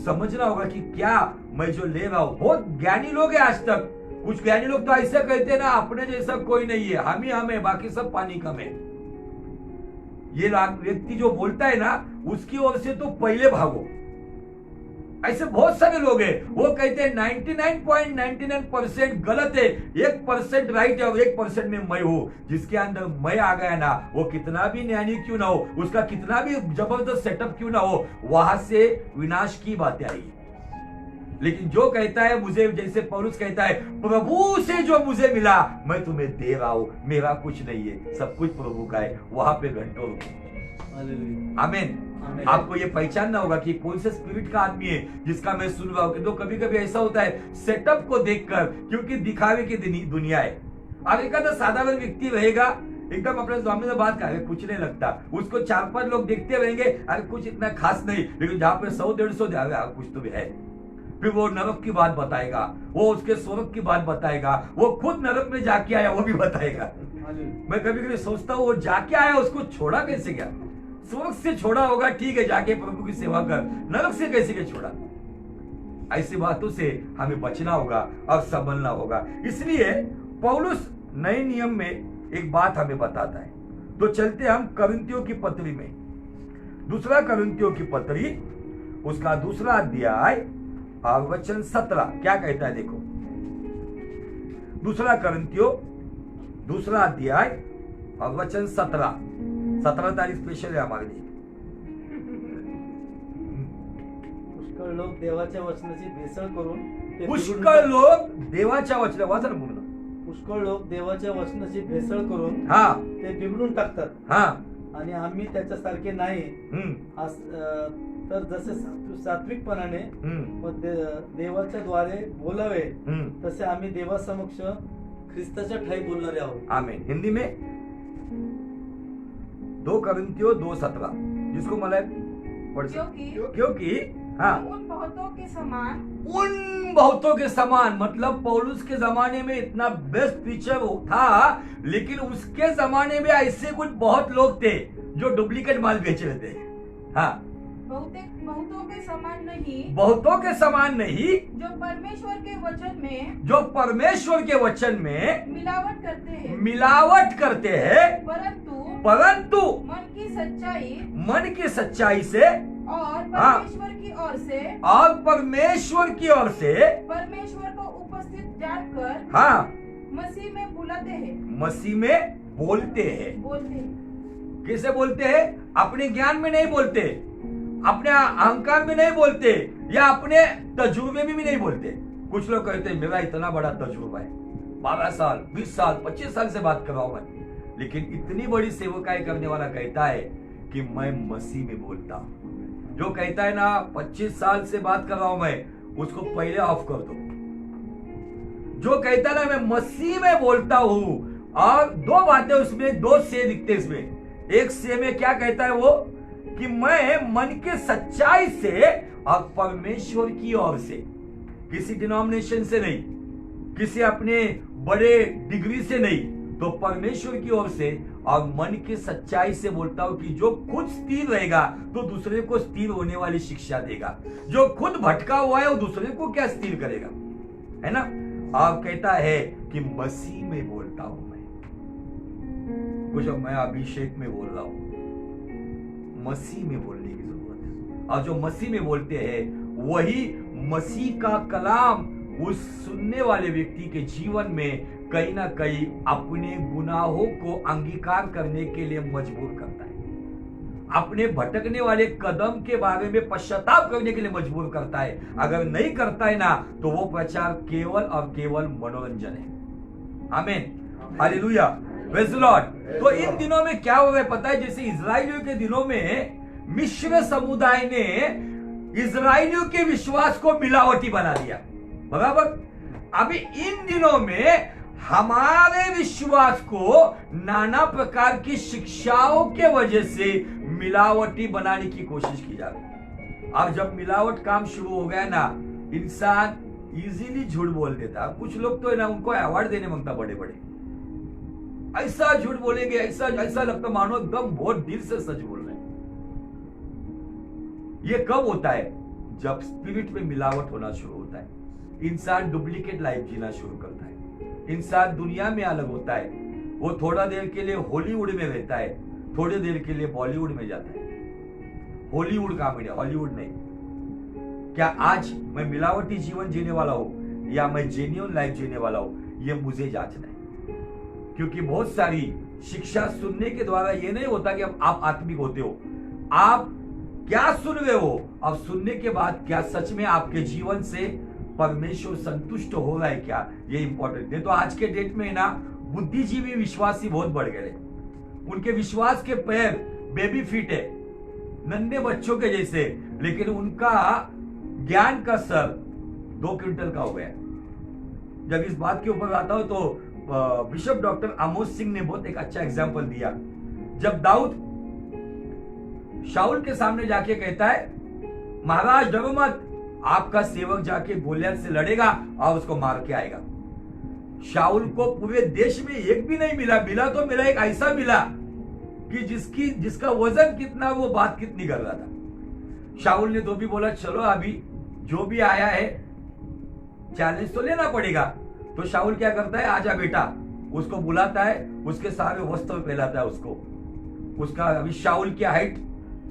समझना होगा कि क्या मैं जो ले रहा हूं, बहुत ज्ञानी लोग हैं आज तक। कुछ ज्ञानी लोग तो ऐसे कहते हैं ना, अपने जैसा कोई नहीं है, हम ही हम है, बाकी सब पानी कम है। ये व्यक्ति जो बोलता है ना, उसकी ओर से तो पहले भागो। ऐसे बहुत सारे लोग हैं, वो कहते हैं 99.99% गलत है, 1% राइट है और 1% में मैं हूं। जिसके अंदर मैं आ गया ना, वो कितना भी ज्ञानी क्यों ना हो, उसका कितना भी जबरदस्त सेटअप क्यों ना हो, वहां से विनाश की बातें आई। लेकिन जो कहता है मुझे, जैसे पौलुस कहता है, प्रभु से जो मुझे मिला मैं तुम्हें दे रहा हूं, मेरा कुछ नहीं है, सब कुछ प्रभु का है, वहां पे घंटों आमीन। आपको ये पहचानना होगा कि कौन से स्पिरिट का आदमी है जिसका मैं सुन रहा हूं। तो कभी कभी ऐसा होता है सेटअप को देखकर, क्योंकि दिखावे की दुनिया है। अब एक साधारण व्यक्ति रहेगा, एकदम अपने स्वामी से बात करे, कुछ नहीं लगता, उसको 4-5 लोग देखते रहेंगे, अरे कुछ इतना खास नहीं, लेकिन जहां पे 100-150 कुछ तो भी है। फिर वो नरक की बात बताएगा, वो उसके स्वर्ग की बात बताएगा, वो खुद नरक में जाके आया वो भी बताएगा। मैं कभी कभी सोचता हूँ वो जाके आया, उसको छोड़ा कैसे गया? स्वर्ग से छोड़ा होगा ठीक है, जाके प्रभु की सेवा कर, नरक से कैसे के छोड़ा? ऐसी बातों से हमें बचना होगा और संभलना होगा। इसलिए पौलुस नए नियम में एक बात हमें बताता है। तो चलते हम करंथियों की पत्री में, 2 करंथियों की पत्री, उसका 2 अध्याय और वचन 17 क्या कहता है देखो। 2 करंथियों 2 अध्याय और वचन 17 तारीख स्पेशल है हमारे लिए। पुष्कळ लोक देवाच्या वचनाची भेसळ करून पुष्कळ लोक देवाच्या वचन वाचा ना पूर्ण। पुष्कळ लोक देवाच्या वचनाची भेसळ करून हा ते बिघडून टाकतात, हा, आणि आम्ही त्याच्यासारखे नाही। तर जसे सात्विकपणाने व देवाच्या द्वारे बोलावे तसे आम्ही देवासमक्ष ख्रिस्ताच्या ठाई बोलणारे आहोत। आमीन। हिंदी में 2 करंथियों 2:17 जिसको मला क्योंकि हाँ, उन बहुतों के समान उन बहुतों के समान, मतलब पौलुस के जमाने में इतना बेस्ट टीचर था, लेकिन उसके जमाने में ऐसे कुछ बहुत लोग थे जो डुप्लीकेट माल बेच रहे थे। हाँ, बहुतों के समान नहीं, बहुतों के समान नहीं, जो परमेश्वर के वचन में जो परमेश्वर के वचन में मिलावट करते हैं, मिलावट करते हैं, परंतु मन की सच्चाई से और परमेश्वर की ओर से और परमेश्वर की ओर से परमेश्वर को उपस्थित जानकर हाँ, मसीह में बुलाते हैं, मसीह में बोलते हैं। कैसे बोलते हैं? अपने ज्ञान में नहीं बोलते, अपने अहंकार में नहीं बोलते, या अपने तजुर्बे में भी नहीं बोलते। कुछ लोग कहते हैं मेरा इतना बड़ा तजुर्बा है, 12 साल 20 साल 25 साल से बात कर रहा हूं मैं, लेकिन इतनी बड़ी सेवकाई करने वाला कहता है कि मैं मसीह में बोलता हूं। जो कहता है ना 25 साल से बात कर रहा हूं मैं, उसको पहले ऑफ कर दो। जो कहता है ना मैं मसीह में बोलता हूं, और दो बातें उसमें, दो से दिखते इसमें। एक से में क्या कहता है वो, कि मैं मन के सच्चाई से और परमेश्वर की ओर से, किसी डिनोमिनेशन से नहीं, किसी अपने बड़े डिग्री से नहीं, तो परमेश्वर की ओर से और मन की सच्चाई से बोलता हूं कि जो खुद स्थिर रहेगा तो दूसरे को स्थिर होने वाली शिक्षा देगा। जो खुद भटका हुआ है वो दूसरे को क्या स्थिर करेगा, है ना। आप कहता है कि मसीह में बोलता हूं मैं, कुछ मैं अभिषेक में बोल रहा हूं, मसीह में बोलने की जरूरत है। और जो मसीह में बोलते हैं वही मसीह का कलाम उस सुनने वाले व्यक्ति के जीवन में कहीं ना कहीं अपने गुनाहों को अंगीकार करने के लिए मजबूर करता है, अपने भटकने वाले कदम के बारे में पश्चाताप करने के लिए मजबूर करता है। अगर नहीं करता है ना, तो वो प्रचार केवल और केवल मनोरंजन है। आमीन, हालेलुया, प्रेज़ द लॉर्ड। तो इन दिनों में क्या हो रहा है पता है, जैसे इजराइलियों के दिनों में मिस्र समुदाय ने इजराइलियों के विश्वास को मिलावटी बना दिया, बराबर। अभी इन दिनों में हमारे विश्वास को नाना प्रकार की शिक्षाओं के वजह से मिलावटी बनाने की कोशिश की जा रही है। अब जब मिलावट काम शुरू हो गया ना, इंसान इजीली झूठ बोल देता। कुछ लोग तो है ना, उनको अवार्ड देने मांगता, बड़े बड़े ऐसा झूठ बोलेंगे, ऐसा ऐसा लगता मानो एकदम बहुत दिल से सच बोल रहे हैं। ये कब होता है? जब स्पिरिट में मिलावट होना शुरू होता है, इंसान डुप्लीकेट लाइफ जीना शुरू करता है, इंसान दुनिया में अलग होता है। वो थोड़ा देर के लिए हॉलीवुड में रहता है, थोड़ी देर के लिए बॉलीवुड में जाता है। हॉलीवुड का मीडिया, हॉलीवुड नहीं। क्या आज मैं मिलावटी जीवन जीने वाला हूं या मैं जेन्युइन लाइफ जीने वाला हूं, ये मुझे जांचना है। क्योंकि बहुत सारी शिक्षा सुनने के द्वारा ये नहीं होता कि अब आप आत्मिक होते हो। आप क्या सुन रहे हो, अब सुनने के बाद क्या सच में आपके जीवन से परमेश्वर संतुष्ट हो रहा है क्या, ये इंपॉर्टेंट है। तो आज के डेट में ना बुद्धिजीवी विश्वासी बहुत बढ़ गए। उनके विश्वास के पैर बेबी फीट है, नन्हे बच्चों के जैसे, लेकिन उनका ज्ञान का सर 2 क्विंटल का हो गया। जब इस बात के ऊपर आता हूं तो बिशप डॉक्टर आमोस सिंह ने बहुत एक अच्छा एग्जाम्पल दिया। जब दाऊद शाऊल के सामने जाके कहता है, महाराज डरो मत, आपका सेवक जाके गोलियत से लड़ेगा और उसको मार के आएगा। शाऊल को पूरे देश में एक भी नहीं मिला, मिला तो मिला एक ऐसा मिला कि जिसका वजन कितना, वो बात कितनी कर रहा था। शाऊल ने तो भी बोला, चलो अभी जो भी आया है चैलेंज तो लेना पड़ेगा। तो शाऊल क्या करता है, आजा बेटा, उसको बुलाता है, उसके सारे वस्त्र पहनाता है उसको। उसका अभी शाऊल की हाइट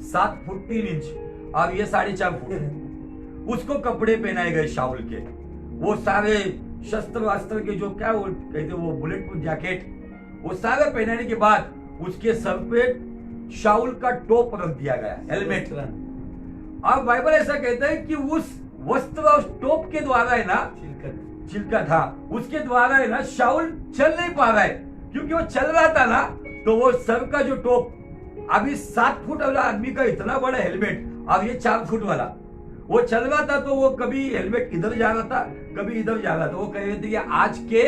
7 फुट 3 इंच और ये 4.5 फुट। उसको कपड़े पहनाए गए शाऊल के, वो सारे शस्त्र वास्त्र के जो क्या वो कहते वो बुलेट प्रूफ जैकेट, वो सारे पहनाने के बाद उसके सर पे शाऊल का टोप रख दिया गया, हेलमेट। और बाइबल ऐसा कहता है कि उस वस्त्र और टोप के द्वारा है ना, छिलका था, उसके द्वारा है ना शाऊल चल नहीं पा रहा है। क्योंकि वो चल रहा था ना, तो वो सर का जो टोप, अभी 7 फुट वाला आदमी का इतना बड़ा हेलमेट और ये 4 फुट वाला, वो चल रहा था तो वो कभी हेलमेट इधर जा रहा था, कभी इधर जा रहा था। वो कह रहे थे कि आज के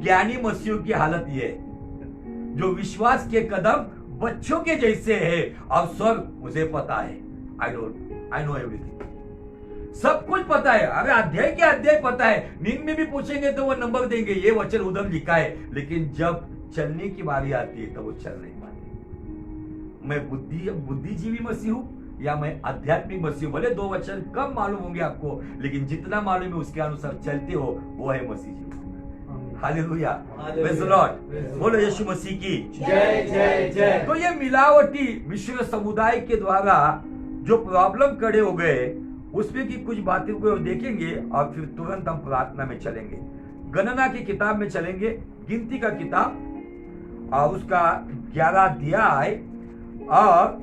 ज्ञानी मसीहों की हालत ये है, जो विश्वास के कदम बच्चों के जैसे है। और सर मुझे पता है, आई नो एवरीथिंग। सब कुछ पता है, अरे अध्याय के अध्याय पता है, नींद में भी पूछेंगे तो वो नंबर देंगे, ये वचन उधर लिखा है, लेकिन जब चलने की बारी आती है तब वो चल नहीं पाते। मैं बुद्धिजीवी मसीह हूं या मैं आध्यात्मिक मसीह हूं? भले दो वचन कम मालूम होंगे आपको, लेकिन जितना मालूम है उसके अनुसार चलते हो, वो है मसीह जी। हालेलुया, प्रेज़ द लॉर्ड, बोलो यीशु मसीह की जय जय जय। तो ये मिलावटी मिश्र समुदाय के द्वारा जो प्रॉब्लम खड़े हो गए, उसमें की कुछ बातें को देखेंगे और फिर तुरंत हम प्रार्थना में चलेंगे। गणना की किताब में चलेंगे, गिनती का किताब और उसका 11 अध्याय और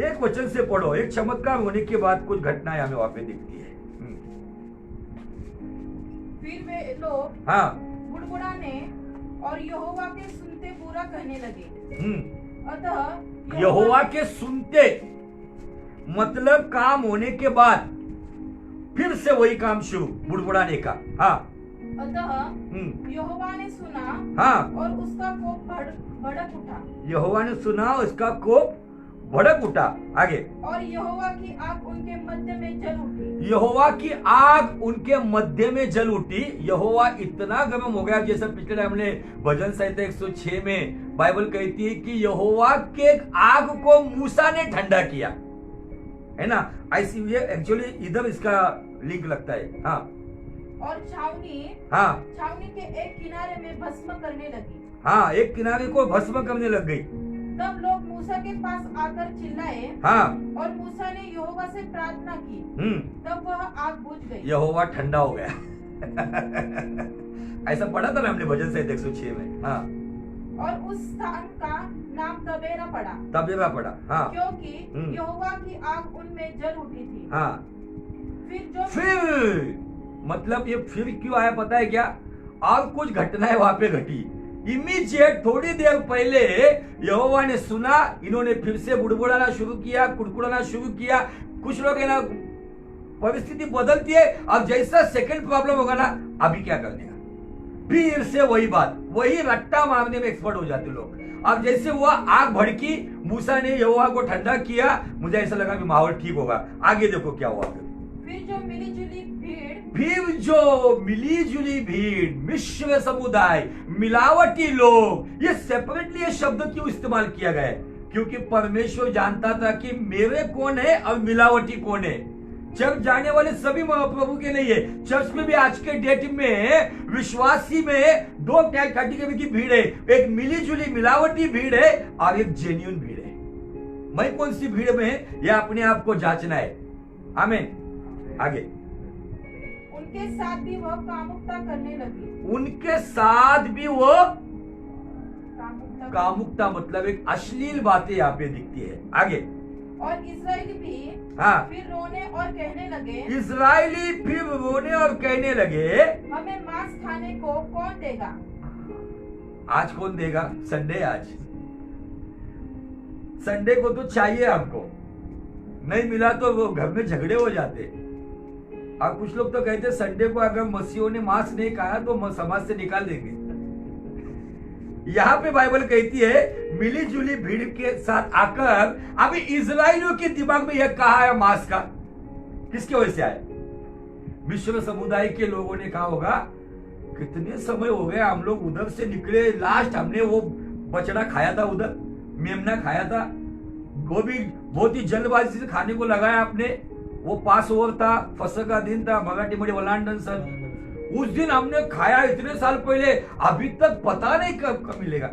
एक वचन से पढ़ो। एक चमत्कार होने के बाद कुछ घटनाएं हमें वहां पे दिखती है। फिर वे लोग हाँ, बुड़बुड़ाने और यहोवा के सुनते बुरा कहने लगे। अतः यहोवा के सुनते मतलब काम होने के बाद फिर से वही काम शुरू, बुड़बुड़ाने का। हाँ, अतः यहोवा ने सुना हाँ, और उसका कोप भड़क उठा। यहोवा ने सुना, उसका कोप भड़क उठा। आगे, और यहोवा की आग उनके मध्य में जल उठी। यहोवा की आग उनके मध्य में जल उठी। यहोवा इतना गर्म हो गया, जैसे पिछले हमने भजन संहिता 106 में बाइबल कहती है कि यहोवा के आग को मूसा ने ठंडा किया, है ना। ऐसी ये एक्चुअली इधर इसका लिंक लगता है। हाँ, और छावनी के एक किनारे में भस्म करने लगी। हाँ, एक किनारे को भस्म करने लग गई। तब लोग मूसा के पास आकर चिल्लाए। हाँ, और मूसा ने यहोवा से प्रार्थना की। तब वह आग बुझ गई। यहोवा ठंडा हो गया। ऐसा पढ़ा था ना हमने भजन संहिता 106 में। हाँ, और उस स्थान का नाम तबेरा पड़ा। हाँ, क्योंकि यहोवा की आग उनमें जल उठी थी। हाँ, फिर मतलब ये फिर क्यों आया पता है क्या? और कुछ घटनाएं वहां पे घटी। इमीडिएट थोड़ी देर पहले यहोवा ने सुना, इन्होंने फिर से बुड़बुड़ाना शुरू किया, कुड़कुड़ाना शुरू किया। कुछ लोग है ना, परिस्थिति बदलती है, अब जैसा सेकंड प्रॉब्लम होगा ना, अभी क्या करने का, फिर से वही बात, वही रट्टा मारने में एक्सपर्ट हो जाते लोग। अब जैसे हुआ, आग भड़की, मूसा ने यहोवा को ठंडा किया, मुझे ऐसा लगा कि माहौल ठीक होगा। आगे देखो क्या हुआ। फिर जो मिली जुली भीड़, मिश्र समुदाय, मिलावटी लोग, ये सेपरेटली ये शब्द क्यों इस्तेमाल किया गया है? क्योंकि परमेश्वर जानता था कि मेरे कौन है और मिलावटी कौन है। चर्च जाने वाले सभी प्रभु के नहीं है। चर्च में भी आज के डेट में विश्वासी में दो कैटेगरी की भीड़ है, एक मिली जुली मिलावटी भीड़ है और एक जेन्युइन भीड़ है। मैं कौन सी भीड़ में है, यह अपने आप को जांचना है। आमीन। आगे, उनके साथ भी वह कामुकता करने लगी। उनके साथ भी वो कामुकता मतलब एक अश्लील बातें यहाँ पे दिखती है। आगे, और इस्राएली भी फिर रोने और कहने लगे, हमें मांस खाने को कौन देगा? आज कौन देगा? संडे, आज संडे को तो चाहिए हमको, नहीं मिला तो वो घर में झगड़े हो जाते। और कुछ लोग तो कहते संडे को अगर मसीहों ने मांस नहीं खाया तो समाज से निकाल देंगे। यहाँ पे बाइबल कहती है मिली जुली भीड़ के साथ आकर, अभी इजराइलियों के दिमाग में यह कहा है मांस का, किसकी वजह से आया? मिश्र समुदाय के लोगों ने कहा होगा, कितने समय हो गए हम लोग उधर से निकले, लास्ट हमने वो बछड़ा खाया था, उधर मेमना खाया था, वो भी बहुत ही जल्दबाजी से खाने को लगाया आपने। वो पास ओवर था, फसक का दिन था, मराठी मध्ये वलांडन सर, उस दिन हमने खाया इतने साल पहले, अभी तक पता नहीं कब मिलेगा।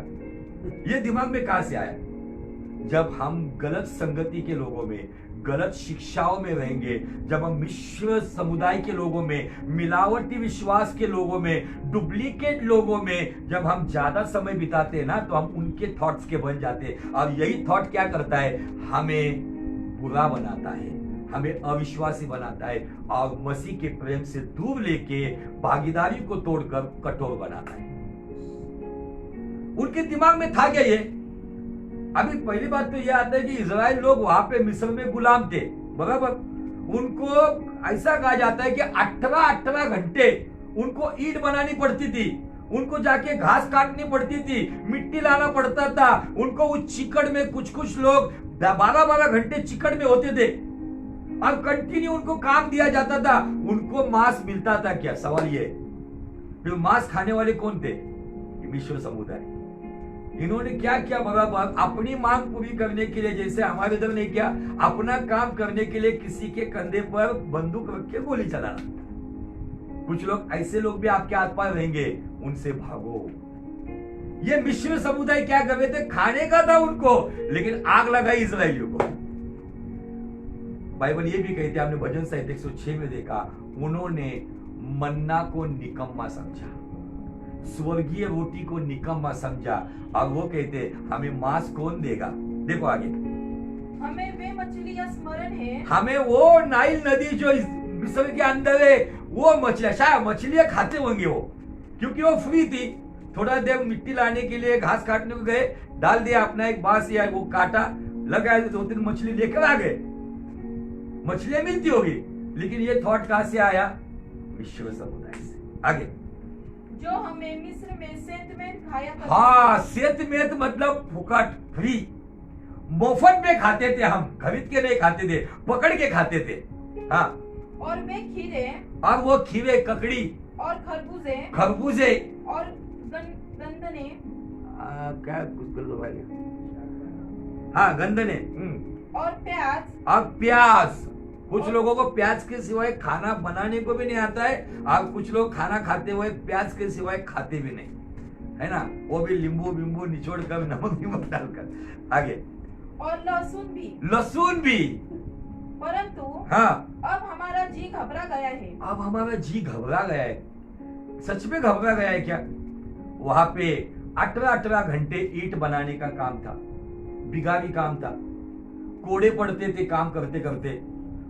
ये दिमाग में कहां से आया? जब हम गलत संगति के लोगों में, गलत शिक्षाओं में रहेंगे, जब हम मिश्र समुदाय के लोगों में, मिलावटी विश्वास के लोगों में, डुप्लीकेट लोगों में जब हम ज्यादा समय बिताते हैं ना, तो हम उनके थॉट्स के बन जाते हैं। और यही थॉट क्या करता है? हमें बुरा बनाता है, हमें अविश्वासी बनाता है और मसीह के प्रेम से दूर लेके भागीदारी को तोड़कर कठोर बनाता है। उनके दिमाग में था क्या ये? अभी पहली बात तो यह आता है कि इजराइल लोग वहां पे मिस्र में गुलाम थे, बराबर। उनको ऐसा कहा जाता है कि 18 घंटे उनको ईंट बनानी पड़ती थी, उनको जाके घास काटनी पड़ती थी, मिट्टी लाना पड़ता था उनको। उस चिकड़ में कुछ लोग 12 घंटे चिकड़ में होते थे और कंटिन्यू उनको काम दिया जाता था, उनको मांस मिलता था क्या? सवाल ये। फिर मांस खाने वाले कौन थे? मिश्र समुदाय। इन्होंने क्या किया? बराबर अपनी मांग पूरी करने के लिए, जैसे हमारे इधर नहीं किया, अपना काम करने के लिए किसी के कंधे पर बंदूक रख के गोली चलाना। कुछ लोग ऐसे लोग भी आपके आस पास रहेंगे, उनसे भागो। ये मिश्र समुदाय क्या कर रहे थे? खाने का था उनको, लेकिन आग लगाई इजरायलियों को। बाइबल ये भी कहते हैं, आपने भजन संहिता 106 में देखा, उन्होंने मन्ना को निकम्मा समझा, स्वर्गीय रोटी को निकम्मा समझा, और वो कहते हमें मांस कौन देगा? देखो आगे, हमें वे मछलियां स्मरण है, हमें वो नाइल नदी जो इस मिस्र के अंदर है, वो मछलियां, शायद मछलियां खाते होंगे वो, क्योंकि वो फ्री थी। थोड़ा देर मिट्टी लाने के लिए घास काटने को गए, डाल दिया अपना एक बांस या वो काटा, लगाया, 2-3 मछली लेकर आ गए। मछलियां मिलती होगी, लेकिन ये थॉट कहां से आया? मिश्र समुदाय से। आगे, जो हमें मिस्र में सेंतमेंट खाया करते हाँ, सेंतमेंट मतलब फुकट, फ्री, मुफ्त में खाते थे हम, खरीद के नहीं खाते थे, पकड़ के खाते थे। हाँ, और वे खीरे और वो खीरे, ककड़ी और खरबूजे और गंदने क्या कुछ तो भाई, हाँ गंदने और प्याज। कुछ लोगों को प्याज के सिवाय खाना बनाने को भी नहीं आता है, और कुछ लोग खाना खाते हुए प्याज के सिवाय खाते भी नहीं, है ना? वो भी नींबू बिंबू निचोड़ कर, नमक डालकर। आगे, और लहसुन भी। परंतु हाँ, अब हमारा जी घबरा गया है। अब हमारा जी घबरा गया है। सच में घबरा गया है क्या? वहां पे 18 घंटे ईंट बनाने का काम था, बिगाड़ी काम था, कोड़े पड़ते थे काम करते करते।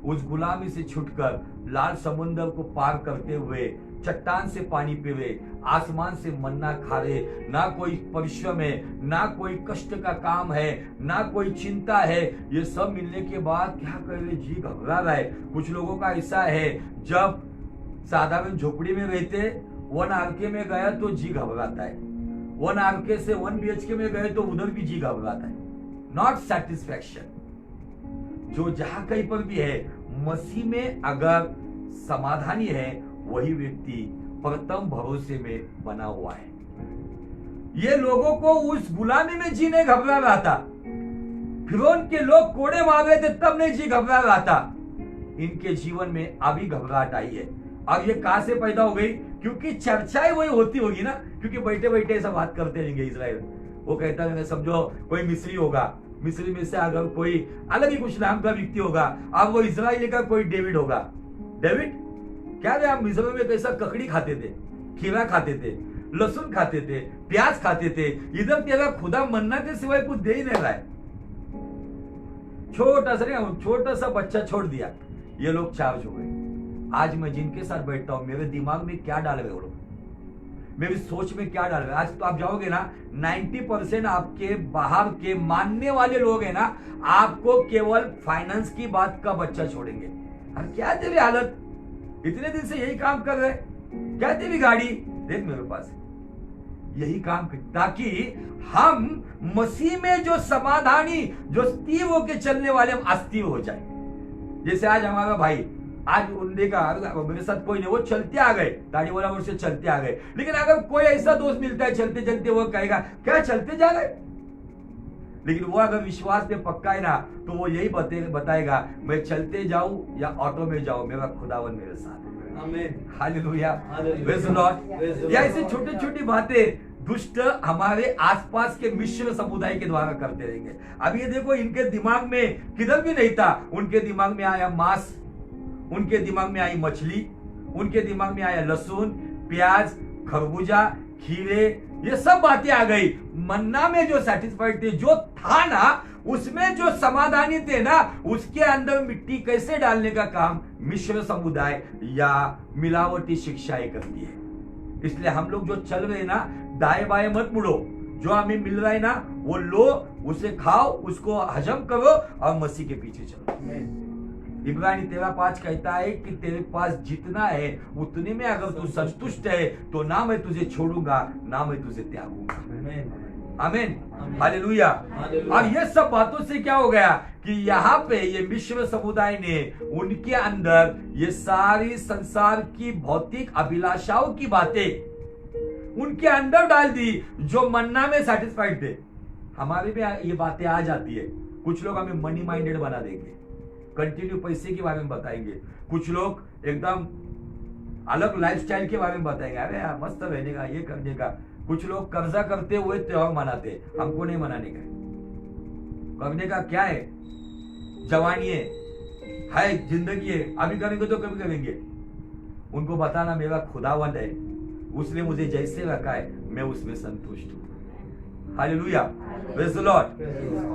उस गुलामी से छुटकर लाल समुद्र को पार करते हुए, चट्टान से पानी पी रहे, आसमान से मन्ना खा रहे, ना कोई परिश्रम है, ना कोई कष्ट का काम है, ना कोई चिंता है। ये सब मिलने के बाद क्या कर रहे? जी घबरा रहा है। कुछ लोगों का ऐसा है, जब साधारण झोपड़ी में रहते, 1 आरके में गया तो जी घबराता है, 1 आरके से 1 BHK में गए तो उधर भी जी घबराता है। Not satisfaction. जो जहां कहीं पर भी है, मसीह में अगर समाधानी है, वही व्यक्ति प्रथम भरोसे में बना हुआ है। ये लोगों को उस गुलामी में जी नहीं घबरा रहा था, फिरौन के लोग कोड़े मार रहे थे तब नहीं जी घबरा रहा था। इनके जीवन में अभी घबराहट आई है। और ये कहां से पैदा हो गई? क्योंकि चर्चाएं वही होती होगी ना, क्योंकि बैठे बैठे ऐसा बात करते रहेंगे इजराइल। वो कहता है, समझो कोई मिस्री होगा, मिस्री में से अगर कोई अलग ही कुछ नाम का व्यक्ति होगा, अब वो इजराइली का कोई डेविड होगा। डेविड क्या रे, आप मिस्र में कैसा ककड़ी खाते थे, खीरा खाते थे, लहसुन खाते थे, प्याज खाते थे, इधर तेरा खुदा मन्ना के सिवाय कुछ दे ही नहीं रहा है। छोटा सा बच्चा छोड़ दिया, ये लोग चार्ज हो गए। आज मैं जिनके साथ बैठता हूं, मेरे दिमाग में क्या डाल रहे वो लोग, मेरी सोच में क्या डाल रहे। आज तो आप जाओगे ना, 90% आपके बाहर के मानने वाले लोग हैं ना, आपको केवल फाइनेंस की बात का बच्चा छोड़ेंगे। और क्या तेरी हालत, इतने दिन से यही काम कर रहे, क्या तेरी गाड़ी देख मेरे पास, यही काम कर, ताकि हम मसीह में जो समाधानी, जो स्थिर होके चलने वाले, हम अस्थिर हो जाए। जैसे आज हमारा भाई, आज उनके का मेरे साथ कोई नहीं, वो चलते आ गए, दाढ़ी वाला वर्ष से चलते आ गए। लेकिन अगर कोई ऐसा दोस्त मिलता है चलते चलते, वो कहेगा क्या चलते जा रहे, लेकिन वो अगर विश्वास पे पक्का है ना, तो वो यही बताएगा, मैं चलते जाऊं या ऑटो में जाऊं, मेरा खुदावन मेरे साथ है। आमीन, hallelujah, hallelujah. Praise the Lord. ये ऐसी छोटी छोटी बातें दुष्ट हमारे आसपास के मिश्र समुदाय के द्वारा करते रहेंगे। अब ये देखो, इनके दिमाग में किधर भी नहीं था, उनके दिमाग में आया मांस, उनके दिमाग में आई मछली, उनके दिमाग में आया लहसुन, प्याज, खरबूजा, खीरे, ये सब बातें आ गई। मन्ना में जो सेटिस्फाइड थे, जो था ना, उसमें जो समाधानी थे ना, उसके अंदर मिट्टी कैसे डालने का काम मिश्र समुदाय या मिलावटी शिक्षाएं करती है। इसलिए हम लोग जो चल रहे हैं ना, दाएं बाएं मत मुड़ो, जो हमें मिल रहा है ना वो लो, उसे खाओ, उसको हजम करो और मसीह के पीछे चलो। इब्रानी 13:5 कहता है कि तेरे पास जितना है उतने में अगर तू संतुष्ट है, तो ना मैं तुझे छोड़ूंगा, ना मैं तुझे त्यागूंगा। आमीन, हालेलुया। हालेलुया। और ये सब बातों से क्या हो गया कि यहाँ पे ये मिश्र समुदाय ने उनके अंदर ये सारी संसार की भौतिक अभिलाषाओं की बातें उनके अंदर डाल दी, जो मन्ना में सेटिस्फाइड थे। हमारे में ये बातें आ जाती है। कुछ लोग हमें मनी माइंडेड बना देंगे, कंटिन्यू पैसे के बारे में बताएंगे। कुछ लोग एकदम अलग लाइफस्टाइल के बारे में बताएंगे, अरे यार मस्त रहने का, ये करने का। कुछ लोग कर्जा करते हुए त्योहार मनाते, हमको नहीं मनाने का। करने का क्या है, जवानी है, जिंदगी है, अभी करेंगे तो कभी करेंगे। उनको बताना मेरा खुदावंद है, उसने मुझे जैसे रखा है मैं उसमें संतुष्ट हूँ। Hallelujah, praise the Lord,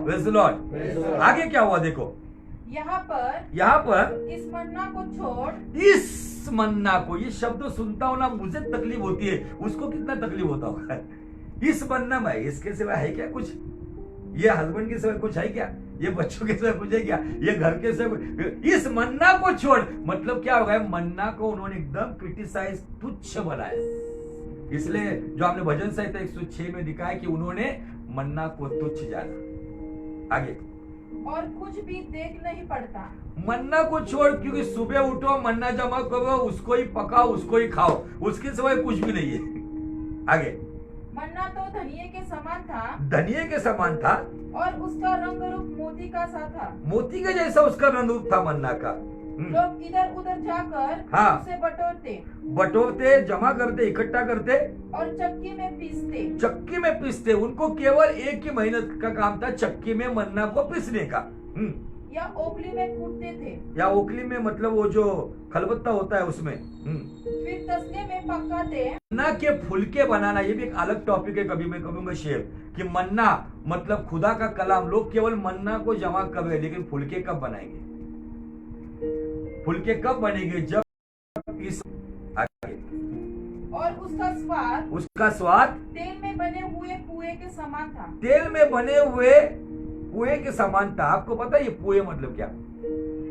praise the Lord. आगे क्या हुआ देखो, यहाँ पर इस मन्ना को छोड़, इस मन्ना को, ये शब्द सुनता हूं ना मुझे तकलीफ होती है, उसको कितना तकलीफ होता होगा। इस मन्ना में इसके सिवा है क्या कुछ? ये हस्बैंड के सिवा कुछ है क्या? ये बच्चों के सिवा कुछ है क्या? ये घर के सिवा? इस मन्ना को छोड़, मतलब क्या होगा, मन्ना को उन्होंने एकदम क्रिटिसाइज, तुच्छ बनाया। इसलिए जो आपने भजन संहिता 106 में दिखा है कि उन्होंने मन्ना को तुच्छ जाना। आगे, और कुछ भी देख नहीं पड़ता। मन्ना को छोड़, क्योंकि सुबह उठो, मन्ना जमा करो, उसको ही पकाओ, उसको ही खाओ, उसके सिवाय कुछ भी नहीं है। आगे, मन्ना तो धनिये के समान था, धनिये के समान था, और उसका रंग रूप मोती का सा था। मोती के जैसा उसका रंग रूप था मन्ना का। लोग इधर उधर जाकर हाँ। उसे बटोरते बटोरते, जमा करते, इकट्ठा करते और चक्की में पीसते। चक्की में पीसते। उनको केवल एक ही मेहनत का काम था, चक्की में मन्ना को पीसने का। या ओखली में कूटते थे, या ओखली में, मतलब वो जो खलबत्ता होता है उसमें। फिर तसले में पकाते। मन्ना के फुलके बनाना, ये भी एक अलग टॉपिक है, कभी मैं करूंगा शेयर, कि मन्ना मतलब खुदा का कलाम। लोग केवल मन्ना को जमा कर रहे, लेकिन फुलके कब बनाएंगे? फुलके कब बनेंगे? जब इस आगे, और उसका स्वाद तेल में बने हुए पुए के समान था। तेल में बने हुए पुए के समान था। आपको पता है ये पुए मतलब क्या?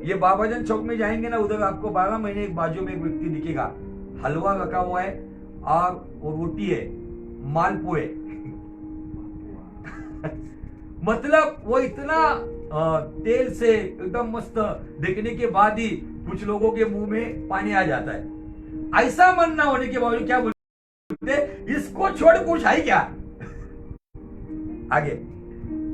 ये बाबाजन चौक में जाएंगे ना, उधर आपको 12 महीने एक बाजू में एक व्यक्ति दिखेगा, हलवा रखा हुआ है और वो रोटी है, मालपुए। मतलब वो इतना तेल से एकदम मस्त देखने के बाद ही कुछ लोगों के मुंह में पानी आ जाता है। ऐसा मन्ना होने के बावजूद क्या बोलते, इसको छोड़ कुछ है क्या? आगे,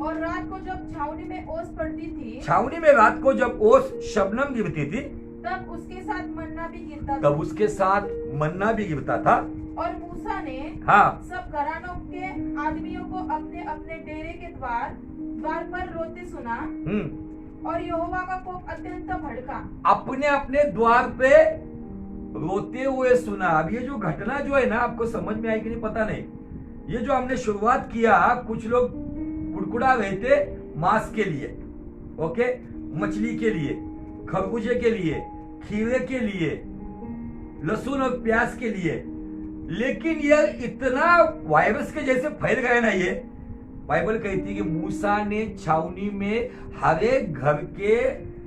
और रात को जब छावनी में ओस पड़ती थी, छावनी में रात को जब ओस शबनम गिरती थी, तब उसके साथ मन्ना भी गिरता था। तब उसके साथ मन्ना भी गिरता था। और मूसा ने सब घरानों के आदमियों को अपने अपने डेरे के द्वार पर रोते सुना, और यहोवा का कोप अत्यंत भड़का। अपने अपने द्वार पे रोते हुए सुना। अब ये जो घटना जो है ना, आपको समझ में आई कि नहीं पता नहीं। ये जो हमने शुरुआत किया, कुछ लोग कुड़कुड़ा रहते मांस के लिए, ओके, मछली के लिए, खरबूजे के लिए, खीरे के लिए, लहसुन और प्याज के लिए, लेकिन ये इतना वायरस के जैसे फैल गए ना ये। बाइबल कहती है कि मूसा ने छावनी में हर एक घर के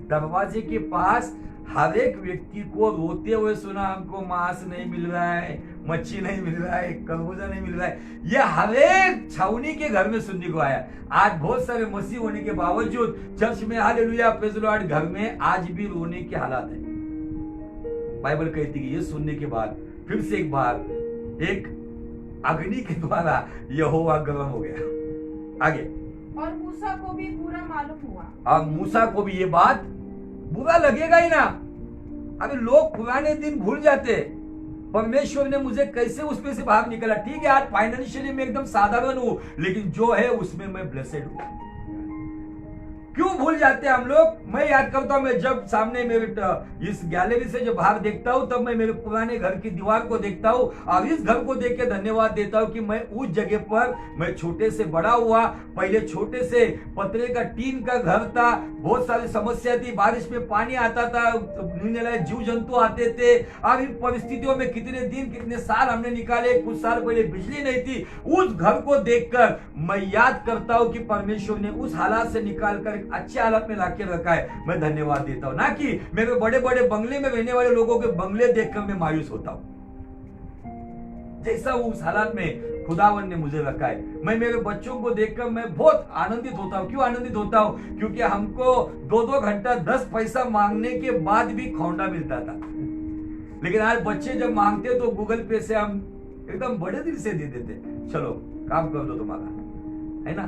दरवाजे के पास हर एक व्यक्ति को रोते हुए सुना, हमको मांस नहीं मिल रहा है, मच्छी नहीं मिल रहा है, खरबूजा नहीं मिल रहा है। ये हर एक छावनी के घर में सुनने को आया। आज बहुत सारे मसीह होने के बावजूद चर्च में हालेलुया प्रेज़ द लॉर्ड घर में आज भी रोने के हालात है। बाइबल कहती है कि ये सुनने के बाद फिर से एक बार एक अग्नि के द्वारा यहोवा गर्म हो गया। आगे, और मूसा को भी बुरा मालूम हुआ। और मूसा को भी ये बात बुरा लगेगा ही ना। अभी लोग पुराने दिन भूल जाते, परमेश्वर ने मुझे कैसे उसमें से बाहर निकाला। ठीक है, आज फाइनेंशियली मैं एकदम साधारण हूं, लेकिन जो है उसमें मैं ब्लेसेड हूं। क्यों भूल जाते हैं हम लोग? मैं याद करता हूं, मैं जब सामने मेरे इस गैलरी से जब बाहर देखता हूं, तब मैं मेरे पुराने घर की दीवार को देखता हूं और इस घर को देख के धन्यवाद देता हूं कि मैं उस जगह पर, मैं छोटे से बड़ा हुआ। पहले छोटे से पतरे का टीन का घर था, बहुत सारी समस्या थी, बारिश में पानी आता था, जीव जंतु आते थे। अब इन परिस्थितियों में कितने दिन कितने साल हमने निकाले। कुछ साल पहले बिजली नहीं थी। उस घर को देखकर मैं याद करता हूं कि परमेश्वर ने उस हालात से निकालकर अच्छे हालत में लाके रखा है। मैं धन्यवाद देता हूं, ना कि मेरे बड़े बड़े बंगले में रहने वाले लोगों के बंगले देखकर मैं मायूस होता हूं। जैसा उस हालात में खुदावन ने मुझे रखा है। मैं मेरे बच्चों को देखकर मैं बहुत आनंदित होता हूँ। क्यों आनंदित होता हूँ? क्योंकि हमको 2-2 घंटा 10 पैसा मांगने के बाद भी खौंडा मिलता था, लेकिन आज बच्चे जब मांगते तो गूगल पे से हम एकदम बड़े दिल से दे देते, चलो काम कर दो तुम्हारा, है ना।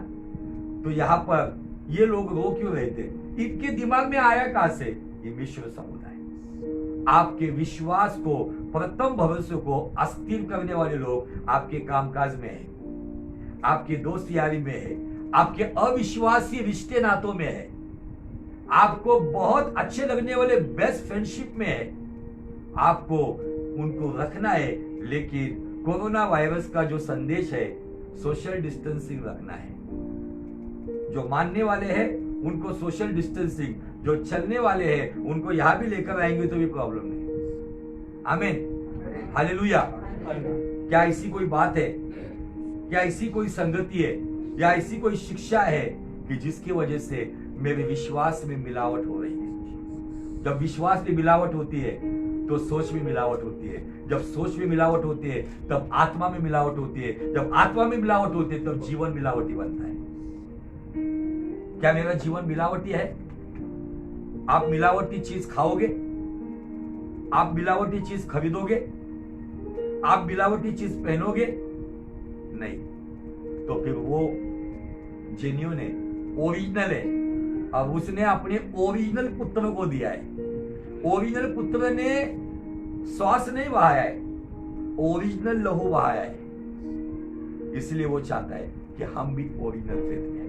तो यहाँ पर ये लोग रो क्यों रहे थे? इनके दिमाग में आया कहां से? ये मिश्र समुदाय। आपके विश्वास को, प्रथम भविष्य को अस्थिर करने वाले लोग आपके कामकाज में है, आपके दोस्त यारी में है, आपके अविश्वासी रिश्ते नातों में है, आपको बहुत अच्छे लगने वाले बेस्ट फ्रेंडशिप में है। आपको उनको रखना है, लेकिन कोरोना वायरस का जो संदेश है, सोशल डिस्टेंसिंग रखना है। जो मानने वाले हैं उनको सोशल डिस्टेंसिंग, जो चलने वाले हैं उनको यहां भी लेकर आएंगे तो भी प्रॉब्लम नहीं। आमीन, हालेलुया। क्या ऐसी कोई बात है, क्या ऐसी कोई संगति है, या ऐसी कोई शिक्षा है कि जिसकी वजह से मेरे विश्वास में मिलावट हो रही है? जब विश्वास में मिलावट होती है तो सोच में मिलावट होती है, जब सोच में मिलावट होती है तब आत्मा में मिलावट होती है, जब आत्मा में मिलावट होती है तब जीवन मिलावटी बनता है। क्या मेरा जीवन मिलावटी है? आप मिलावटी चीज खाओगे, आप मिलावटी चीज खरीदोगे, आप मिलावटी चीज पहनोगे? नहीं। तो फिर वो जेन्युइन है, ओरिजिनल है। अब उसने अपने ओरिजिनल पुत्र को दिया है। ओरिजिनल पुत्र ने श्वास नहीं बहाया है, ओरिजिनल लहू बहाया है। इसलिए वो चाहता है कि हम भी ओरिजिनल फेथ में आएं।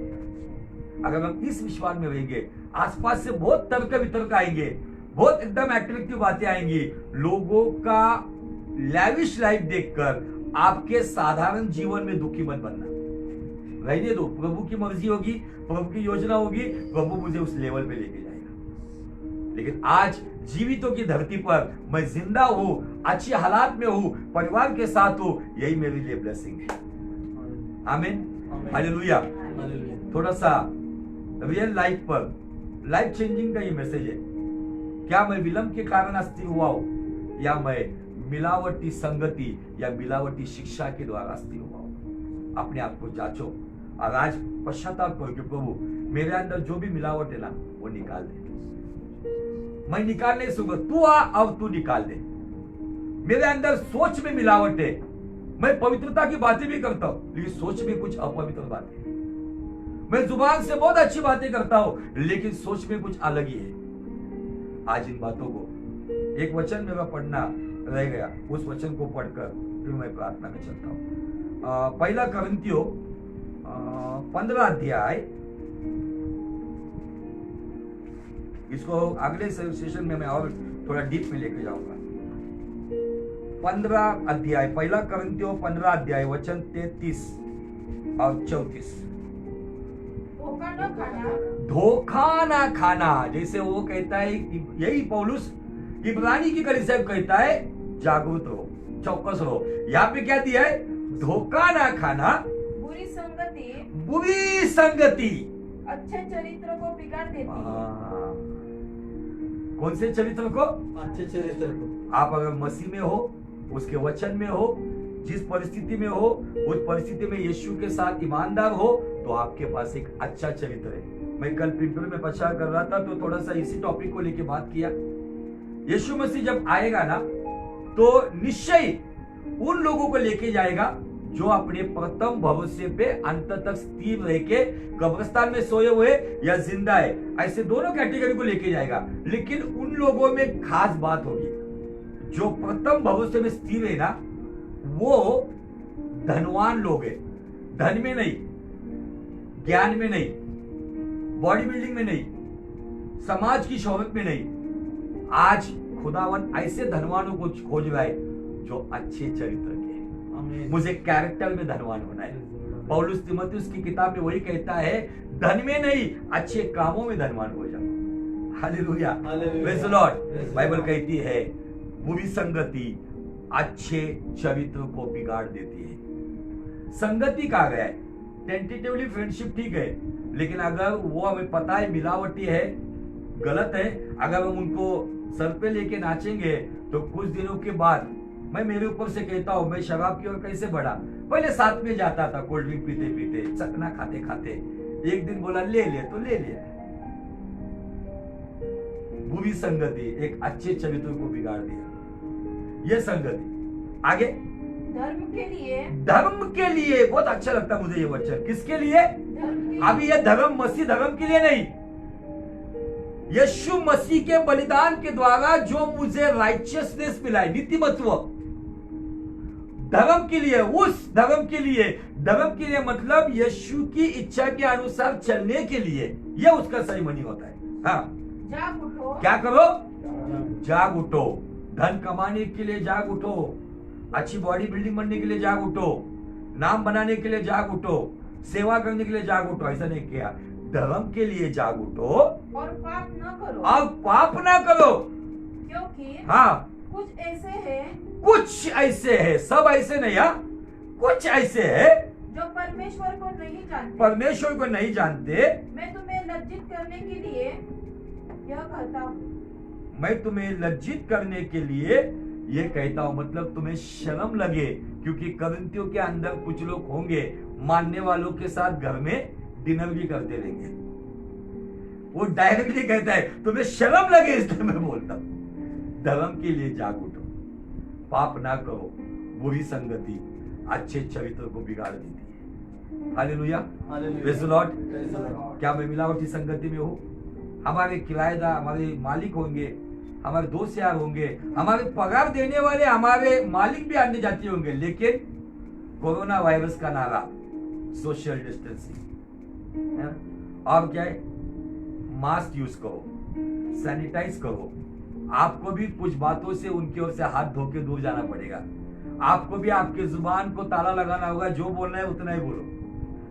अगर हम इस विश्वास में रहेंगे, आसपास से बहुत तर्क वितर्क आएंगे, बहुत एकदम एट्रैक्टिव बातें आएंगी, लोगों का लैविश लाइफ देखकर आपके साधारण जीवन में दुखी मत बनना। रहने दो, प्रभु की मर्जी होगी, प्रभु की योजना होगी, प्रभु मुझे उस लेवल पे लेके जाएगा। लेकिन आज जीवितों की धरती पर मैं जिंदा हूं, अच्छे हालात में हूं, परिवार के साथ हूं, यही मेरे लिए ब्लेसिंग है। आमीन, हालेलुया। थोड़ा सा रियल लाइफ पर, लाइफ चेंजिंग का ये मैसेज है। क्या मैं विलंब के कारण अस्थिर हुआ हूं, या मैं मिलावटी संगति या मिलावटी शिक्षा के द्वारा अस्थिर हुआ हूं? अपने आप को जांचो और आज पश्चाताप करो कि प्रभु मेरे अंदर जो भी मिलावट है ना, वो निकाल दे। मैं निकाल नहीं सकूंगा, तू आ अब तू निकाल दे। मेरे अंदर सोच में मिलावट है, मैं पवित्रता की बातें भी करता हूं लेकिन सोच में कुछ अपवित्र बातें। मैं जुबान से बहुत अच्छी बातें करता हूं लेकिन सोच में कुछ अलग ही है। आज इन बातों को, एक वचन मेरा पढ़ना रह गया, उस वचन को पढ़कर फिर मैं प्रार्थना में चलता हूं। पहला कोरिन्थियों 15 अध्याय, इसको अगले सेशन में मैं और थोड़ा डीप में लेके जाऊंगा। 15 अध्याय, पहला कोरिन्थियों 15 अध्याय वचन 33 और 34। धोखा ना खाना, जैसे वो कहता है, यही पौलुस इब्रानी की कलीसिया कहता है, जागरूक रहो, चौकस रहो। यहाँ पे क्या दिया है? धोखा ना खाना, बुरी संगति अच्छे चरित्र को बिगाड़ देती है। कौन से चरित्र को? अच्छे चरित्र को। आप अगर मसीह में हो, उसके वचन में हो, जिस परिस्थिति में हो, उस परिस्थिति में यीशु के साथ ईमानदार हो, तो आपके पास एक अच्छा चरित्र है। मैं कल पिंपल में प्रचार कर रहा था तो थोड़ा सा इसी टॉपिक को लेके बात किया। यीशु मसीह जब आएगा ना, तो निश्चय उन लोगों को लेके जाएगा जो अपने प्रथम भविष्य पे अंत तक स्थिर रह के कब्रिस्तान में सोए हुए या जिंदा है, ऐसे दोनों कैटेगरी को लेके जाएगा। लेकिन उन लोगों में खास बात होगी, जो प्रथम भविष्य में स्थिर है ना, वो धनवान लोग हैं। धन में नहीं, ज्ञान में नहीं, बॉडी बिल्डिंग में नहीं, समाज की शोहरत में नहीं। आज खुदावन ऐसे धनवानों को खोज रहा है जो अच्छे चरित्र के हैं। मुझे कैरेक्टर में धनवान होना है। पौलुस तीमुथियुस की किताब में वही कहता है, धन में नहीं, अच्छे कामों में धनवान हो जाओ। Hallelujah, praise the Lord. Bible कहती है, बुरी संगति अच्छे चरित्र को बिगाड़ देती है। संगति कहा गया है, टेंटेटिवली फ्रेंडशिप ठीक है, लेकिन अगर वो हमें पता है मिलावटी है, गलत है, अगर हम उनको सर पे लेके नाचेंगे तो कुछ दिनों के बाद, मैं मेरे ऊपर से कहता हूं, मैं शराब की ओर कैसे बढ़ा? पहले साथ में जाता था कोल्ड ड्रिंक पीते पीते, चखना खाते खाते। एक दिन बोला ले ले, तो ले लिया। बुरी संगति एक अच्छे चरित्र को बिगाड़ दिया। ये संगति। आगे, धर्म के लिए, धर्म के लिए। बहुत अच्छा लगता है मुझे ये वचन। किसके लिए? धर्म के अभी ये धर्म मसीह धर्म के लिए नहीं, यीशु मसीह के बलिदान के द्वारा जो मुझे राइचियसनेस मिला है, नीतिमत्व, धर्म के लिए, उस धर्म के लिए। धर्म के लिए मतलब यीशु की इच्छा के अनुसार चलने के लिए, यह उसका सही मनी होता है। हाँ, जाग उठो, क्या करो? जाग उठो। धन कमाने के लिए जाग उठो, अच्छी बॉडी बिल्डिंग बनने के लिए जाग उठो, नाम बनाने के लिए जाग उठो, सेवा करने के लिए जाग उठो। ऐसा नहीं किया, धर्म के लिए जाग उठो और पाप न करो, और पाप ना करो। क्योंकि हाँ, कुछ ऐसे हैं कुछ ऐसे है, सब ऐसे नहीं, हाँ, कुछ ऐसे है जो परमेश्वर को नहीं जानते। परमेश्वर को नहीं जानते। मैं तुम्हें लज्जित करने के लिए यह कहता हूँ। मैं तुम्हें लज्जित करने के लिए ये कहता हूं, मतलब तुम्हें शर्म लगे, क्योंकि करंतियों के अंदर कुछ लोग होंगे मानने वालों के साथ घर में डिनर भी करते रहेंगे। वो डायरेक्टली कहता है तुम्हें शर्म लगे, इसलिए मैं बोलता हूं धर्म के लिए जाग उठो, पाप ना करो। बुरी संगति अच्छे चरित्र को बिगाड़ देती है। Hallelujah, praise the Lord. क्या मैं मिलावटी संगति में हूं? हमारे किराएदार, हमारे मालिक होंगे, हमारे दोस्त यार होंगे, हमारे पगार देने वाले हमारे मालिक भी अन्य जाति होंगे, लेकिन कोरोना वायरस का नारा, सोशल डिस्टेंसिंग, और क्या है? मास्क यूज करो, सैनिटाइज करो। आपको भी कुछ बातों से उनकी ओर से हाथ धो के दूर जाना पड़ेगा। आपको भी आपके जुबान को ताला लगाना होगा, जो बोलना है उतना ही बोलो,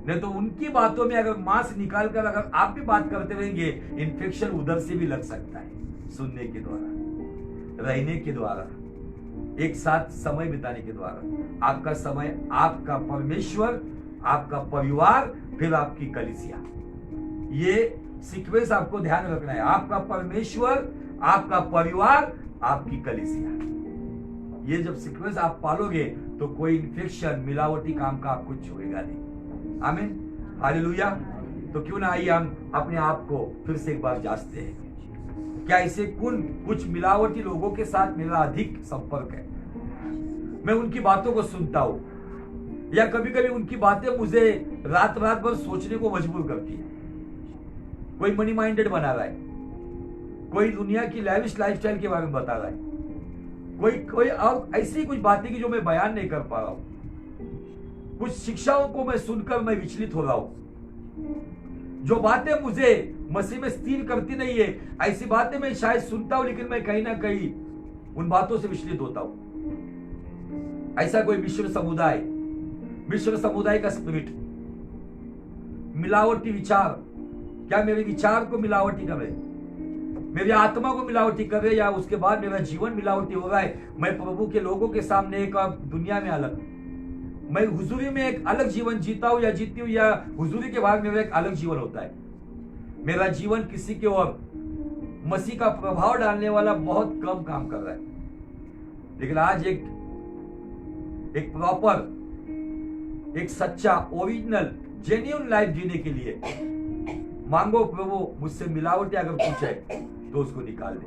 नहीं तो उनकी बातों में अगर मास्क निकाल कर अगर आप भी बात करते रहेंगे, इन्फेक्शन उधर से भी लग सकता है। सुनने के द्वारा, रहने के द्वारा, एक साथ समय बिताने के द्वारा। आपका समय, आपका परमेश्वर, आपका परिवार, फिर आपकी कलीसिया, ये सीक्वेंस आपको ध्यान रखना है। आपका परमेश्वर, आपका परिवार, आपकी कलीसिया, ये जब सीक्वेंस आप पालोगे तो कोई इन्फेक्शन, मिलावटी काम का आपको छुएगा नहीं। आमीन, हालेलुया। तो क्यों ना आइए हम अपने आप को फिर से एक बार जांचते हैं, क्या ऐसे कुछ मिलावटी लोगों के साथ मेरा अधिक संपर्क है? मैं उनकी बातों को सुनता हूं, या कभी कभी उनकी बातें मुझे रात रात भर सोचने को मजबूर करती है। कोई मनी माइंडेड बना रहा है, कोई दुनिया की लाइविश लाइफस्टाइल के बारे में बता रहा है, कोई और ऐसी कुछ बातें की जो मैं बयान नहीं कर पा रहा हूं। कुछ शिक्षाओं को मैं सुनकर मैं विचलित हो रहा हूं। जो बातें मुझे मसीह में स्थिर करती नहीं है, ऐसी बातें मैं शायद सुनता हूं, लेकिन मैं कहीं ना कहीं उन बातों से विचलित होता हूं। ऐसा कोई मिश्र समुदाय का स्पिरिट, मिलावटी विचार, क्या मेरे विचार को मिलावटी कर रहे, मेरी आत्मा को मिलावटी कर रहे, या उसके बाद मेरा जीवन मिलावटी हो रहा है? मैं प्रभु के लोगों के सामने एक, दुनिया में अलग, मैं हुजूरी में एक अलग जीवन जीता हूं या जीती हूं, या हुजूरी के बाद मेरा एक अलग जीवन होता है। मेरा जीवन किसी के और मसीह का प्रभाव डालने वाला बहुत कम काम कर रहा है। लेकिन आज एक प्रॉपर, एक सच्चा, ओरिजिनल, जेन्युइन लाइफ जीने के लिए मांगो, प्रभु मुझसे मिलावटी अगर कुछ है तो उसको निकाल दे,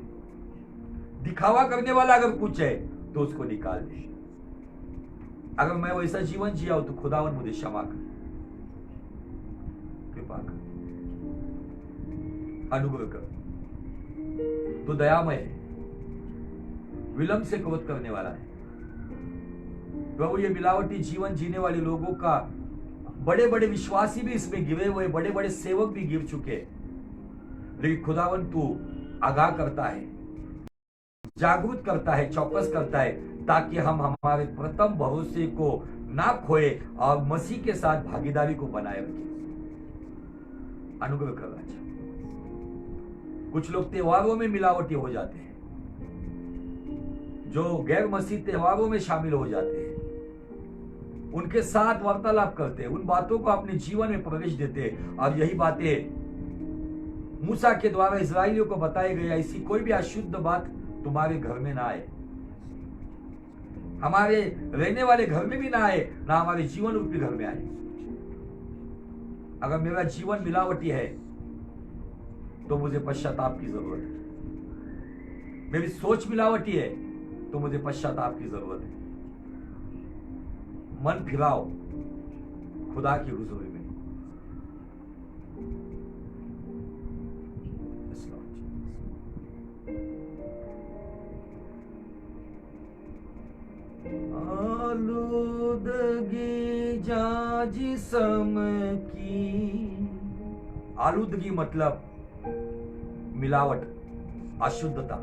दिखावा करने वाला अगर कुछ है तो उसको निकाल दे। अगर मैं वैसा जीवन जिया हूं तो खुदावन मुझे क्षमा कर, कृपा कर, अनुग्रह कर। तो दयामय है, विलंब से क्रोध करने वाला है। प्रभु ये मिलावटी जीवन जीने वाले लोगों का, बड़े बड़े विश्वासी भी इसमें गिरे हुए, बड़े बड़े सेवक भी गिर चुके, लेकिन खुदावन तू आगाह करता है, जागरूक करता है, चौकस करता है, ताकि हम हमारे प्रथम भरोसे को ना खोए और मसीह के साथ भागीदारी को बनाए रखें। अनुग्रह कर राजा। कुछ लोग त्योहारों में मिलावटी हो जाते हैं, जो गैर मसीह त्योहारों में शामिल हो जाते हैं, उनके साथ वार्तालाप करते हैं, उन बातों को अपने जीवन में प्रवेश देते हैं, और यही बातें मूसा के द्वारा इस्राएलियों को बताई गई, ऐसी कोई भी अशुद्ध बात तुम्हारे घर में ना आए। हमारे रहने वाले घर में भी ना आए, ना हमारे जीवन रूपी घर में आए। अगर मेरा जीवन मिलावटी है तो मुझे पश्चाताप की जरूरत है। मेरी सोच मिलावटी है तो मुझे पश्चाताप की जरूरत है। मन फिराओ खुदा की हुजूरी में। Yes, Lord Jesus. आलूदगी जा जिस्म की। आलूदगी मतलब मिलावट, अशुद्धता।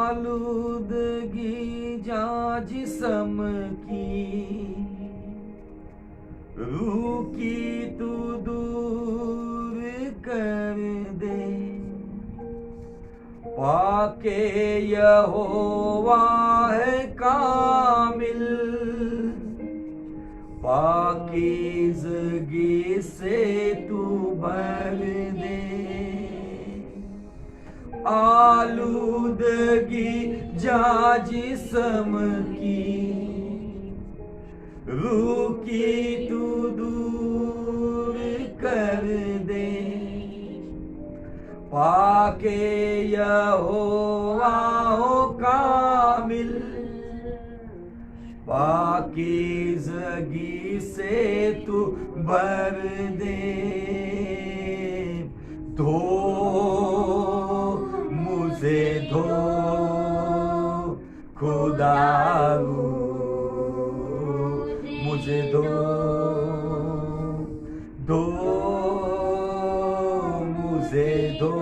आलूदगी जा जिस्म की, रूह की तू दूर कर दे। पाके यहोवा है कामिल, पाकीज़गी से तू भर दे। आलूदगी जा जिस्म की, रूह की तू दूर कर दे। पाके यहोवा हो कामिल, पाकीज़गी से तू भर दे। धो मुझे धो खुदारू, मुझे दो मुझे दो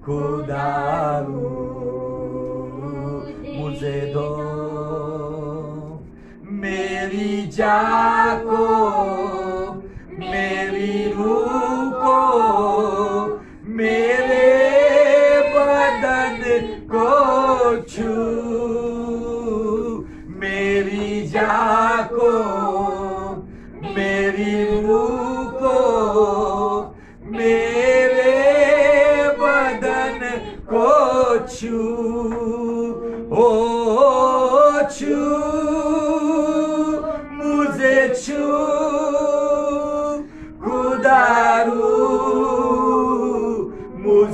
खुदारू, मुझे दो। मेरी जान को, मेरी रूह को, मेरे बदन को छू। मेरी जान को, मेरी रूह को, मेरे बदन को छू। ओ छू, मुझे छू।